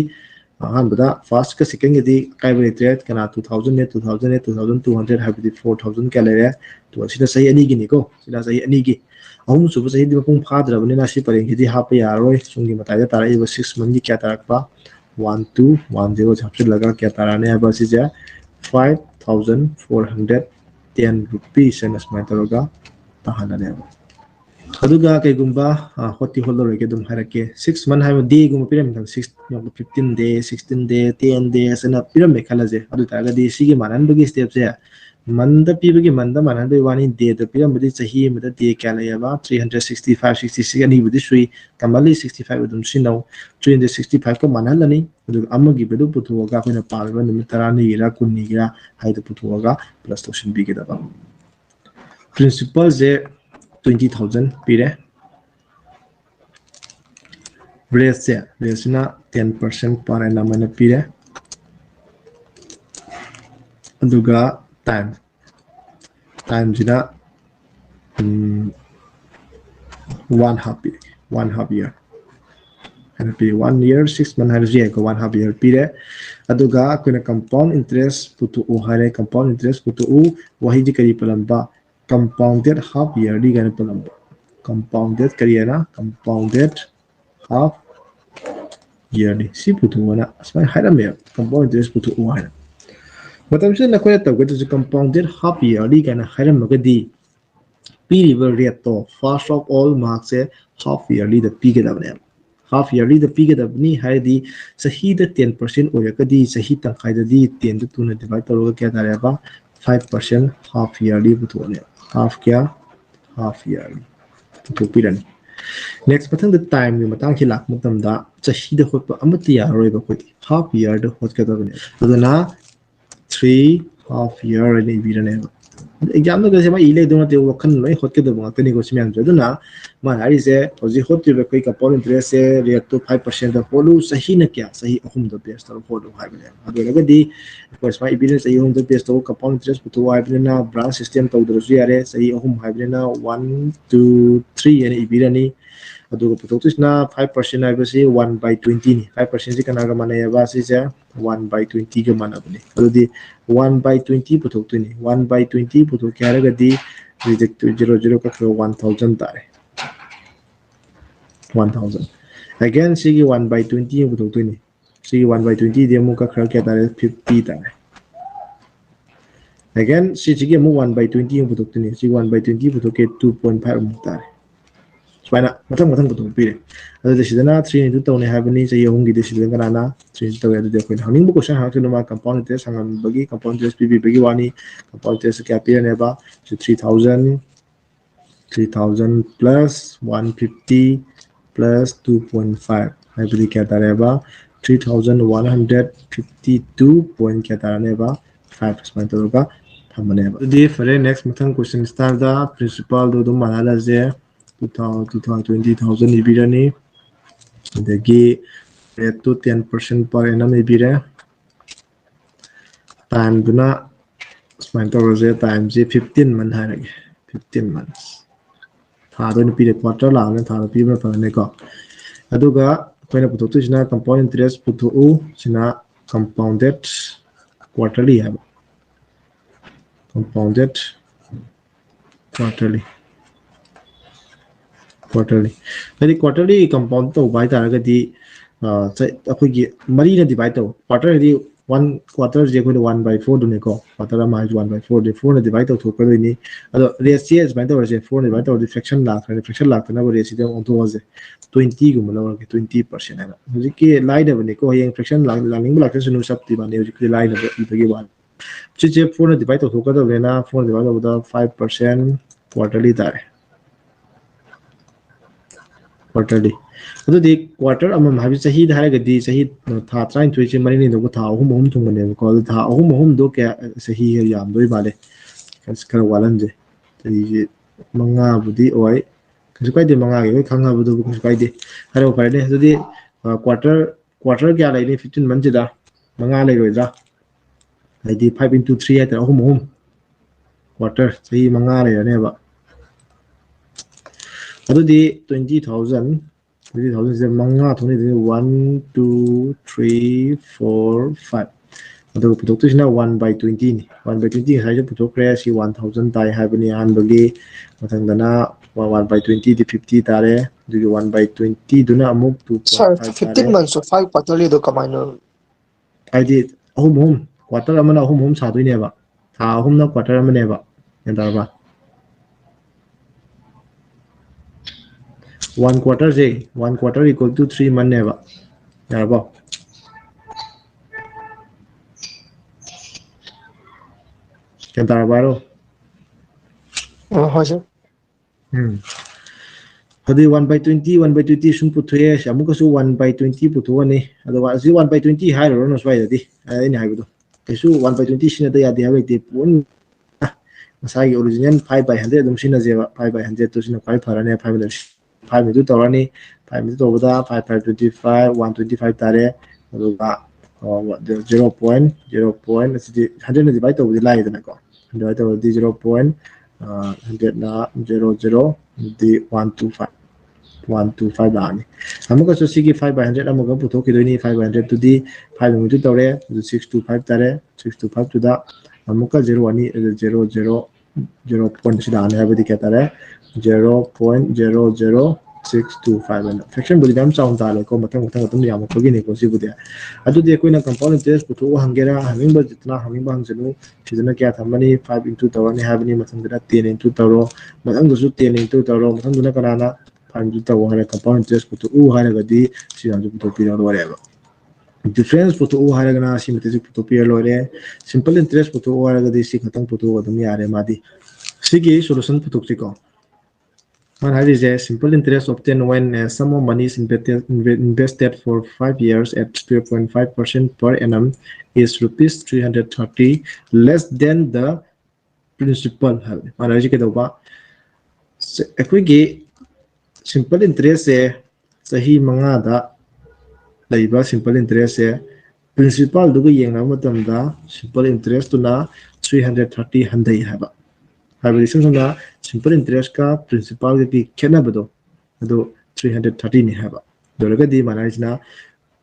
A: अहमदा first का second यदि काइब लेते कना 2000 ने 2000 ने 2200 हाबदी 4000 क्या लेरे तो सिदा सही अनि गिनी को सिदा सही अनि गी अहुम सुबह सही दिमपुंग फाद्रबने ना सि परेंग यदि हाप यारोय सुंगी मताय ताराई 6 मंथ की क्या तारकपा 1210 छापसे लगा क्या ताराने है बस इज 5,410 रुपीस एंड स्माइल तरोगा ताहाना ने अदुगा कईगुंबा होती होलरोगे दुम हारके 6 मंथ हाइब डे गुम पिरम 15 डे 16 डे 10 days एना पिरम खलाजे अदु तागदी सिगी माननबगी स्टेप से मंद पीबगी मंद माननबे वानी डे द पिरम बदी सही मद डे क्या लेबा 365 66 अनि बदी सुई कमली 65 उदम सिनो 365 को मानहलनी अदु अमगी बदु पुथुगा कोना पालबा निमित तरानी गिरा कुन्नी गिरा हाइद पुथुगा प्लस तोशन बिगे दबा principal J 20,000 pire rate na 10% per annum na pire aduga time jina 1/2 year and pay 1 year 6 month har je ko 1/2 year pire aduga kuna compound interest putu o hare compound interest putu u wahi ji kari palamba compounded half yearly gana palamba compounded kariyana compounded half yearly si puthuna asmai hairame compound interest puthu haina matamse na khoya tawgadu compounded half yearly kana hairamagadi piriba rate to first of all marks se half yearly the pigedabne half yearly the pigedabni haidi sahi da 10% oirakadi sahi tangkai da di 10 to 2 na divide tawga kya dareba 5% half yearly puthone half kya half yearly puthu pirani next pathang the time ni matang ki lak mutam da sahi da hotpa amati yaroiba khoti half year da hot kadabne aduna 3 half year ni birane exam da kase ma ile dona te wakhan loi hot ke da bang tani ko simyam jo na ma hari se hoji hot te kai compound interest se rate to 5% da polu sahi na kya sahi ahum da base ta polu hai bane adu laga di course ma evidence sahi ahum da base to compound interest putu hai bane na branch system to dru yare sahi ahum hai bane na 1 2 3 yani ibirani adu ko putu na 5% hai basi 1 by 20 ni 5% ji kana ga mana ya ba si se 1 by 20 ga mana bane adu di 1 by 20 putu ni 1 by 20 putu kya ga di reject to 00 ka 1000 tare 1000 again sigi 1 by 20 putu ni sigi 1 by 20 de mu ka kya tare 50 tare again sigi mu 1 by 20 putu ni sigi 1 by 20 putu ke 2.5 mu tare Spina, matang putu pire. Ado desidana 3 into tawne habani sa yung gi desidana kanana 3 into tawne ado de koin. Haning buko siya hakto nama compound interest hangan bagi compound interest PB bagi wani compound interest kya pire neba so 3000 plus 150 plus 2.5 habani kya tareba 3152 point kya taraneba 5 spina toga hamaneba. Di fare next matang question start da principal do manala je 20,000 ibirani dagi rate to 10% per annum ibire time duna spend rose time je 15 month hairage 15 months tha do ni pire quarter la na tha pi ma ne ko aduga koina putu tu sina compound interest putu u sina compounded quarterly have compounded quarterly quarterly compound to by taragadi akhoi mari na divide to quarter di 1 quarter je ko 1 by 4 dune ko quarter ma 1 by 4 de 4 na divide to thok ni ado ratio by to je 4 divide to fraction la na ratio on to was 20 gum la 20% na hoji ki line ba ni ko yang fraction la ning la fraction sub ti ba ni hoji ki line ba ibagi ba je 4 na divide to thok da na 4 divide to 5% quarterly tare quarterly adu di quarter amam habi sahi da ga di sahi tha train thui che mari ni do tha ahum ahum thung ne ko tha ahum do kya sahi yam doi bale kas kar walan je ji manga budi oi kas kai de manga ge khanga bu do kas kai de haro pare ne adu di quarter kya lai ni 15 month da manga lai roi da ai di 5 into 3 ai ta ahum quarter sahi manga lai ne ba adu di 20,000 se manga thoni de 1 2 3 4 5 adu putok tu sina 1 by 20 ni 1 by 20 sai putok kre si 1000 tai ha bani an bagi mathang dana 1 by 20 di 50 tare du 1 by 20 duna amuk 2.5
C: 15 months so 5 quarterly do kamano
A: ai di ahum quarter amana ahum sa doi ne ba tha ahum na quarter amane ba enda ba 1 quarter je 1 quarter equal to 3 month neba yarbo kenta baro
C: ha sir
A: hadi 1 by 20 1 by 20 sum puthuye amuka su 1 by 20 puthuani ado wa 1 by 20 hairo no swai dadi ai ni haibudo kesu 1 by 20 sina da yadi habe te pun masai original 5 by 100 dum sina jeba 5 by 100 to sina 5 farane 5 5 to torani 5 to boda 5 25 125 tare aduga 0.0 asidi 100 na divide to budi lai dana ko divide to budi 0.100 na 00 di 125 lani amuka so sigi 5 by 100 amuka putho ki doni 5 by 100 to di 5 mi to tore 625 tare 625 to da amuka 0 ani 0 point sida ane habidi kya tare 0.00 625 and fraction budi dam sound ta le ko mathang atum yam ko gi ne ko si budi adu de ko na compound interest putu hangera having ba jitna having ba hangenu sidana kya thamani 5 into tawani havani mathang da 10 into tawro mathang du 10 into tawro mathang du na kana 5 into tawo hare compound interest putu hare ga di si an putu pi ro re ba difference putu hare ga na si mate putu pi lo re simple interest putu hare ga di si khatang putu adum yare ma di sigi solution putu chi ko one is a simple interest obtained when a sum of money is invested for 5 years at 3.5% per annum is rupees 330 less than the principal. Mana ji ke doba ekoi simple interest se sahi manga da laiba simple interest se principal du yeng na matam da simple interest tu na 330 handai haba हाइब्रिडेशन simple interest का principal की खेना बदो अदो 330 ने है बा दोलगदी मानाइजना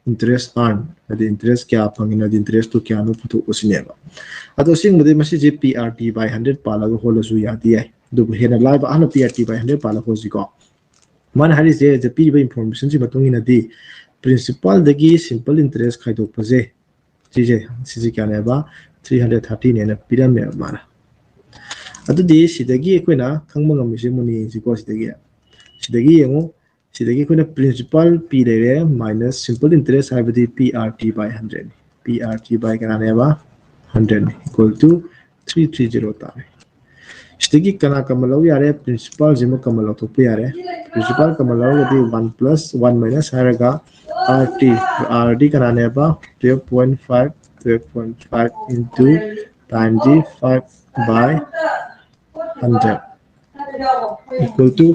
A: इंटरेस्ट अर्न अदि इंटरेस्ट क्या फंगिना दि इंटरेस्ट तो क्या नो पुतु उसिनेबा अदो सिंग मदे मसी जे पीआरटी बाय 100 पालागो होलसु यादी है दु हेना लाइव अन पीआरटी बाय 100 पाला होजिको मन हारि जे जे पीबा इंफॉर्मेशन जी मतुंगिना दि प्रिंसिपल दगी सिंपल इंटरेस्ट खाइदो पजे जी क्या नेबा 330 ने पिरामे माना अदुदी सिदगी एकोइना खंगम ngam मुनि जिको सिदगी यंगो सिदगी एकोइना प्रिंसिपल पी लेरे माइनस सिंपल इंटरेस्ट हाइबदी PRT by 100 PRT by kana नेबा 100 इक्वल टू 330 तारे सिदगी kana कमलौ यारे प्रिंसिपल जिमो कमलौ तो पे यारे प्रिंसिपल कमलौ गदी 1 plus 1 minus हारेगा आरटी kana नेबा 12.5 into times 5 by 100 equal to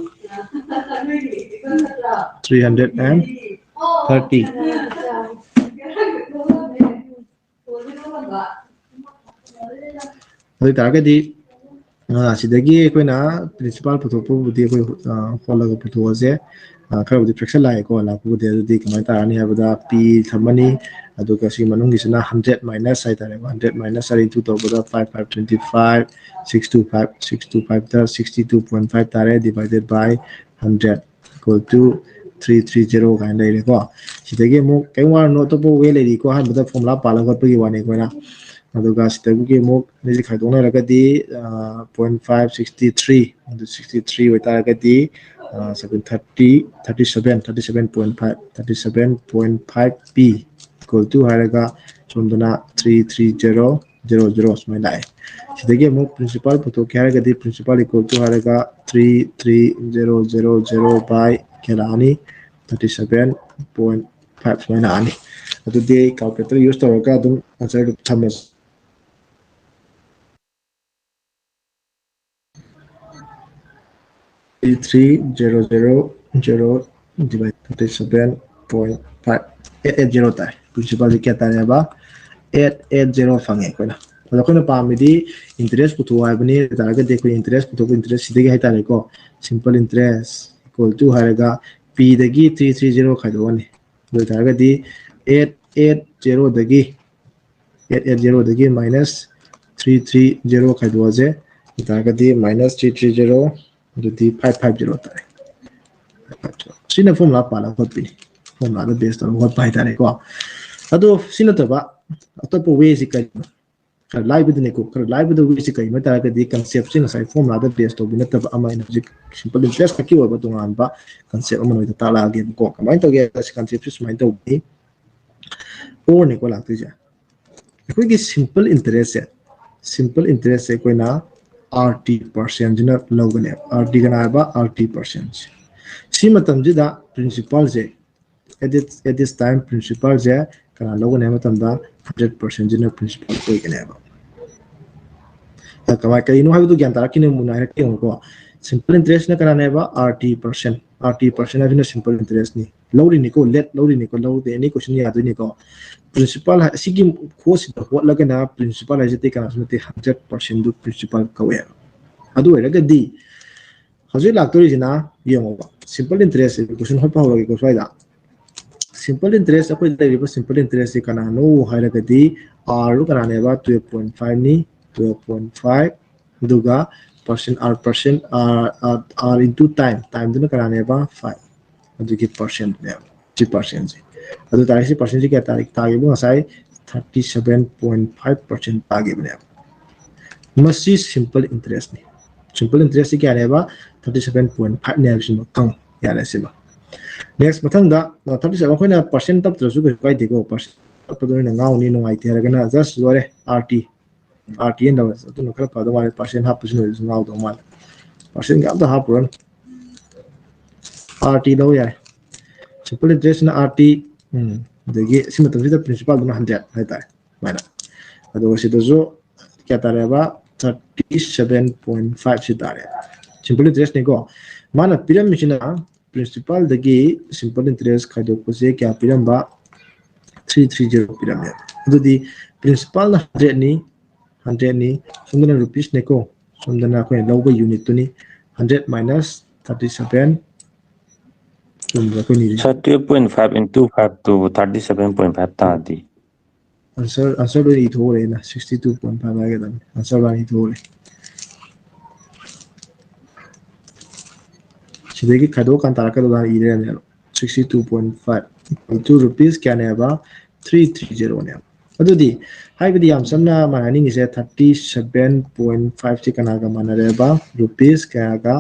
A: 330 अदु तारगदी सिदगी कोइना प्रिंसिपल पुथोपु बुदि कोइ होलग पुथोजे खरबुदि फ्रैक्शन लाए को लापुदि अदुदि कमाय तारानि हाबदा p थमनी अदुगा सि मनुंगि सना 100 minus sai tare 100 minus ari to toboda 5525 625 ta 62.5 tare divided by 100 equal to 330 kind lai ko sidagi mo kaingwa no to bo we lai ko han bada formula pala got pagi wane ko na aduga sidagi mo ni khaidona ragadi 0.563 into 63 wai taragadi 37.5 p equal to haraga chondana 33000 smai lai sidagi mo principal photo kya ga di principal equal to haraga 33000 by kelani 37.5 smai na ani adu de calculator use to ga dum answer thamas 33000 divided 37.5 880 तार principal क्या तारे बा 880 fungi कोना अदो कोना पामिदी interest पुथु आइबनी Targe देखो interest पुथु interest सिदगे हाय तारे को सिंपल इंटरेस्ट इक्वल टू हारेगा p दगी 330 खाइदोनी दो तारगे दी 880 दगी minus 330 खाइदोजे तारगे दी minus 330 दुदी 550 तारे सिना फॉर्मूला पाला होतबिनी formula da based on what by tare ko ado sinataba atopo way si kai ka live de ko ka live de way si kai mata ka di concept sin sai formula da based on binataba ama in simple interest ka ki wa ba tungan ba concept amano da tala ge ko kamai to ge concept is mind to be or ne ko la tu ja ko ge simple interest se ko na RT% jina logane RT kana ba RT% si matam ji da principal je at this time principal je kana logo ne matam da 100% jina principal koi kene ba ta kama kai no habu gyan tara kine munai ra ke ko simple interest na kana ne ba RT% avina simple interest ni lowri ni ko let lowri ni ko low de any question ya do ni ko principal sigi course da hot laga na principal ajete kana sunte 100% du principal kawe adu era ga di hojui laktori jina yengo ba simple interest question hot pa hoga ko faida simple interest apoi deriva simple interest kana no hairaga di r kana ne ba 12.5 ni 12.5 duga percent r into time duna kana ne ba 5 ꯑꯗꯨꯒꯤ ꯄꯥꯔꯁꯦꯟꯠꯅꯦꯕ ꯁꯤ ꯄꯥꯔꯁꯦꯟꯠꯁꯦ ꯑꯗꯨ ꯇꯥꯔꯦ ꯁꯤ ꯄꯥꯔꯁꯦꯟꯠꯁꯤ ꯀꯌꯥ ꯇꯥꯒꯦꯕ ꯉꯁꯥꯏ 37.5% ꯇꯥꯒꯤꯕꯅꯦꯕ मसी simple interest ने simple interest क्या रहेगा 37.5 ने बिसिम कम यारे सिबा नेक्स्ट मथंग दा 37 अखोइना परसेंट तब तरसु के काय देखो परसेंट पदोइना गाउनी नोंगाइ तेरगना जस्ट जोरे आरटी एन दो तो नखरा पदो वाले परसेंट हाफ परसेंट गाउ दो माल परसेंट गाउ दा हाफ रन आरटी दो यार सिंपल इंटरेस्ट ना आरटी दगी सिम तंसिदा प्रिंसिपल ना 100 हाइता माइना अदो सिदजो क्या तारेबा 37.5 से तारे सिंपल इंटरेस्ट ने को माना पिरम मिशिना प्रिंसिपल दगी सिंपल इंटरेस्ट खादो पसे क्या पिरम बा 330 पिरम है दुदी प्रिंसिपल 100 नि सुंदना रुपीस ने को सुंदना को लौबा यूनिट तो नि 100 माइनस 37 सुंदना को नि
B: 30.5 into 5 to 37.5 तादी
A: आंसर तो इथो रे ना 62.5 आगे दम आंसर वाली इथो रे सिदेगी खादो कान तारका दो इरे ने 62.5 2 रुपीस क्या ने बा 330 ने अदुदी हाइबदी याम समना मानिंग इसे 37.5 से कना का मानरे बा रुपीस क्या का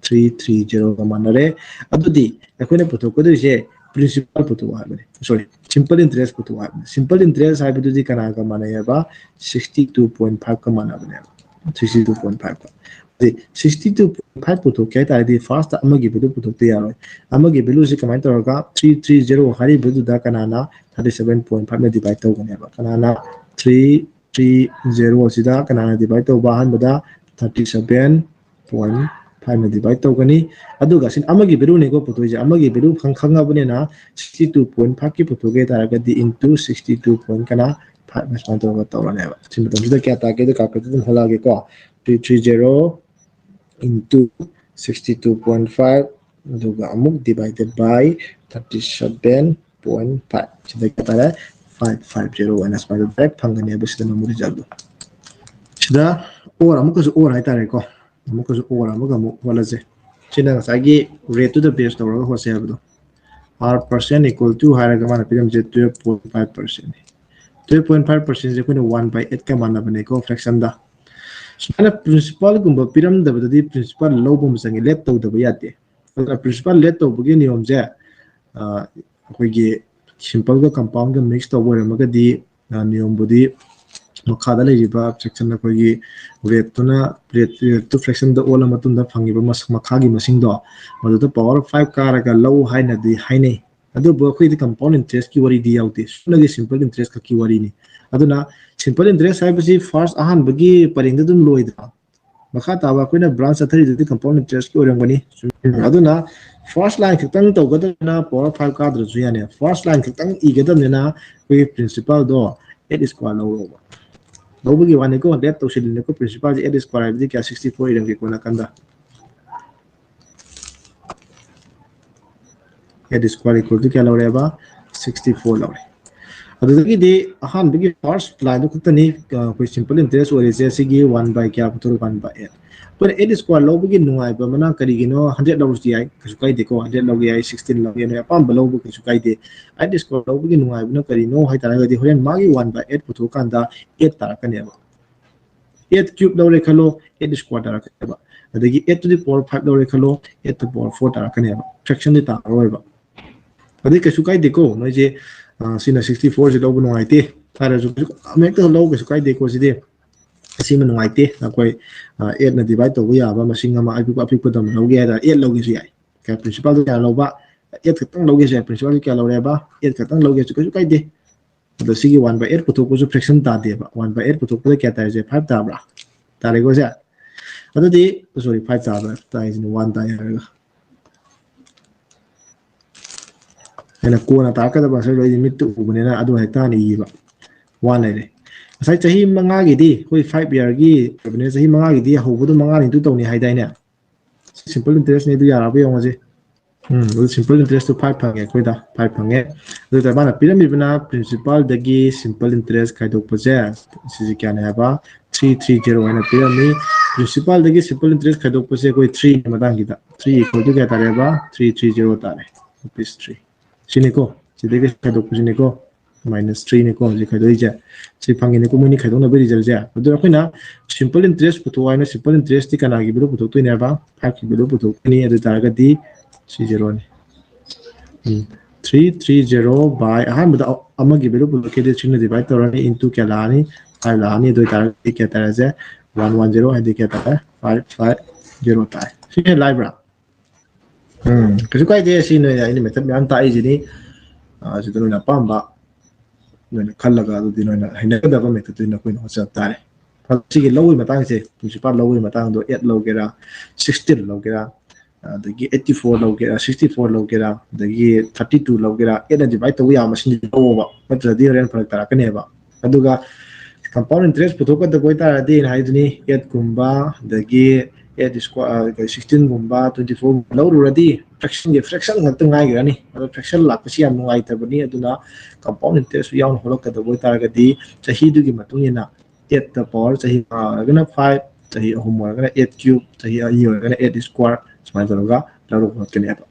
A: 330 का मानरे अदुदी अखोने पुथो को दिसे प्रिंसिपल पुथो हाबने सॉरी सिंपल इंटरेस्ट पुथो हाबने सिंपल इंटरेस्ट हाइबदी कना का माने बा 62.5 का माना बने 62.5 का 62.5 पुथो क्या तादी फर्स्ट अमगी बिदु पुथो ते यारो अमगी बिलु से कमाई तोरगा 330 हारी बिदु दा कनाना 37.5 में डिवाइड तो गने बा कनाना 330 सिदा कनाना डिवाइड तो बाहन बदा 37.5 में डिवाइड तो गनी अदुगा सिन अमगी बिलु ने को पुथो जे अमगी बिलु खंगा बने ना 62.5 की पुथो के तारगा दी इनटू 62. कना 5 में स्मार्ट तो तौरने बा सिन तो क्या ताके तो काके तो होला के को 330 into 62.5 अदुगा अमुक divided by 37.5 सिदा क्या तारे 550 and as part of that फंगने अब सिदा नमूरी जादू सिदा और अमुक जो और है तारे को अमुक जो और अमुक अमुक वाला जे सिदा सागी rate to the base तो रहा हो से अब तो R% equal to हमारे कमाना पिरम जे 12.5% 12.5% जे कोई 1/8 का माना बने को फ्रैक्शन दा सुना प्रिंसिपल गुंबा पिरम दबददी प्रिंसिपल लोबम संगे लेट तो दब याते प्रिंसिपल लेट तो बगे नियम जे अखोइगे सिंपल का कंपाउंड का मिक्स तो वरमगदी नियम बुदी मखादा लेजिबा फ्रैक्शन अखोइगे रेट तो फ्रैक्शन द ओल मतुन द फंगिबा मखागी मसिंग दो मदु पावर 5 कारगा लो हाइना दी हाइने अदु बखोइदि कंपाउंड इंटरेस्ट की वरी दी याउते सुनगे सिंपल इंटरेस्ट का की वरी नि अदुना सिंपल इंटरेस्ट हाइबसी फर्स्ट अहान बगी परिंग दुम लोइदा मखा ताबा कोइना ब्रांच अथरी दि कंपाउंड इंटरेस्ट की ओरंगनी अदुना फर्स्ट लाइन खतंग तौगदना पावर 5 का द्रजु याने फर्स्ट लाइन खतंग इगदमनेना कोइ प्रिंसिपल दो 8 स्क्वायर लोबा लोबगी वाने को डेट तो सिलिने को प्रिंसिपल 8 स्क्वायर दि क्या 64 इरंगे कोना कंदा 8 स्क्वायर इक्वल टू क्या लौरेबा 64 लौरे अदुदगी दे अहान बगी फर्स्ट लाइन दो खतनी कोई सिंपल इंटरेस्ट ओरे से सिगी 1 by क्या पुथुर 1/8 पर 8 स्क्वायर लोबगी नुआइ ब मना करिगिनो 100 लौरसि आइ कसु काइ देखो 100 लौगे आइ 16 लौगे ने अपाम बलौबु कसु काइ दे 8 स्क्वायर लोबगी नुआइ बना करिनो हाइ तारगदि होरेन मागी 1/8 पुथु कांदा 8 तारकनेबा 8 क्यूब लौरे खलो 8 स्क्वायर तारकनेबा अदगी 8 to the power 5 लौरे खलो 8 to the power 4 तारकनेबा फ्रैक्शन दि तारोइबा अदि कसु काइ देखो नोजे सिना 64 से लोग नुआइते तारे जो अमेक तो लोग कसु काइ देखो सिदे सिम नुआइते अकोइ 8 ना डिवाइड तो याबा मसिंग अमा अपिक अपिक पदम लोगे है 8 लोगे से याइ का प्रिंसिपल तो क्या लोबा 8 खतंग लोगे से प्रिंसिपल क्या लोरेबा 8 खतंग लोगे से कसु काइ दे तो सिगी 1/8 पुथो को जो फ्रैक्शन ता देबा 1/8 पुथो को क्या ताइ जे 5 ताबरा तारे को से अदुदी सॉरी 5 ताबरा ताइ जे 1 ताइ हरगा है कोना ताकद बस लोई मिट उबनेना अदु हेक्टा नि यबा 1 लेरे असai chahi manga gi di koi 5 year gi bene chahi manga gi di hobudu manga ni tu tawni haidai ne simple interest ne du yara ba yong je simple interest to 5 phange koi da 5 phange du ta bana pyramid bana principal dagi simple interest khai dok pa je si kya ne ba 330 ena pyramid principal dagi simple interest khai dok pa se koi 3 madang gi da 3 equal to kya ta re ba 330 ta re rupees 3 siniko sidege khadok siniko minus 3 niko ji khadoi ja si phangi niko muni khadong na be result ja adu akhina simple interest puto aina simple interest ti kana gi bilu puto to ne ba 5 gi bilu puto ni adu taraga di si 0 ni 330 by ahamada amagi bilu puto ke de chinna divide torani into kalani 5 lani do taraga di ke taraja 110 adi ke tara 550 tai si libra kasi kai de si no ya ini method yan tai ji ni si to na pamba no na khalaga do di no na haina da ba method na ko no sa tare si gi lowi matang se principal lowi matang do 8 lo gera 16 lo gera dagi 84 lo gera 64 lo gera dagi 32 lo gera 8 na divide to ya machine do ba matra di ren farak tara kane ba aduga compound interest putoka da koi tara di na haiduni 8 kumba dagi 8 square 16 gumba 24 lo rudi fraction ngak tungai gani fraction la pasi am ngai ta bani aduna compound interest yaw holok ka da koi tara ga di chahi du gi matung ina 8 the power chahi gana 5 chahi ahum gana 8 cube chahi ayi gana 8 square smai da ga la ro kene ba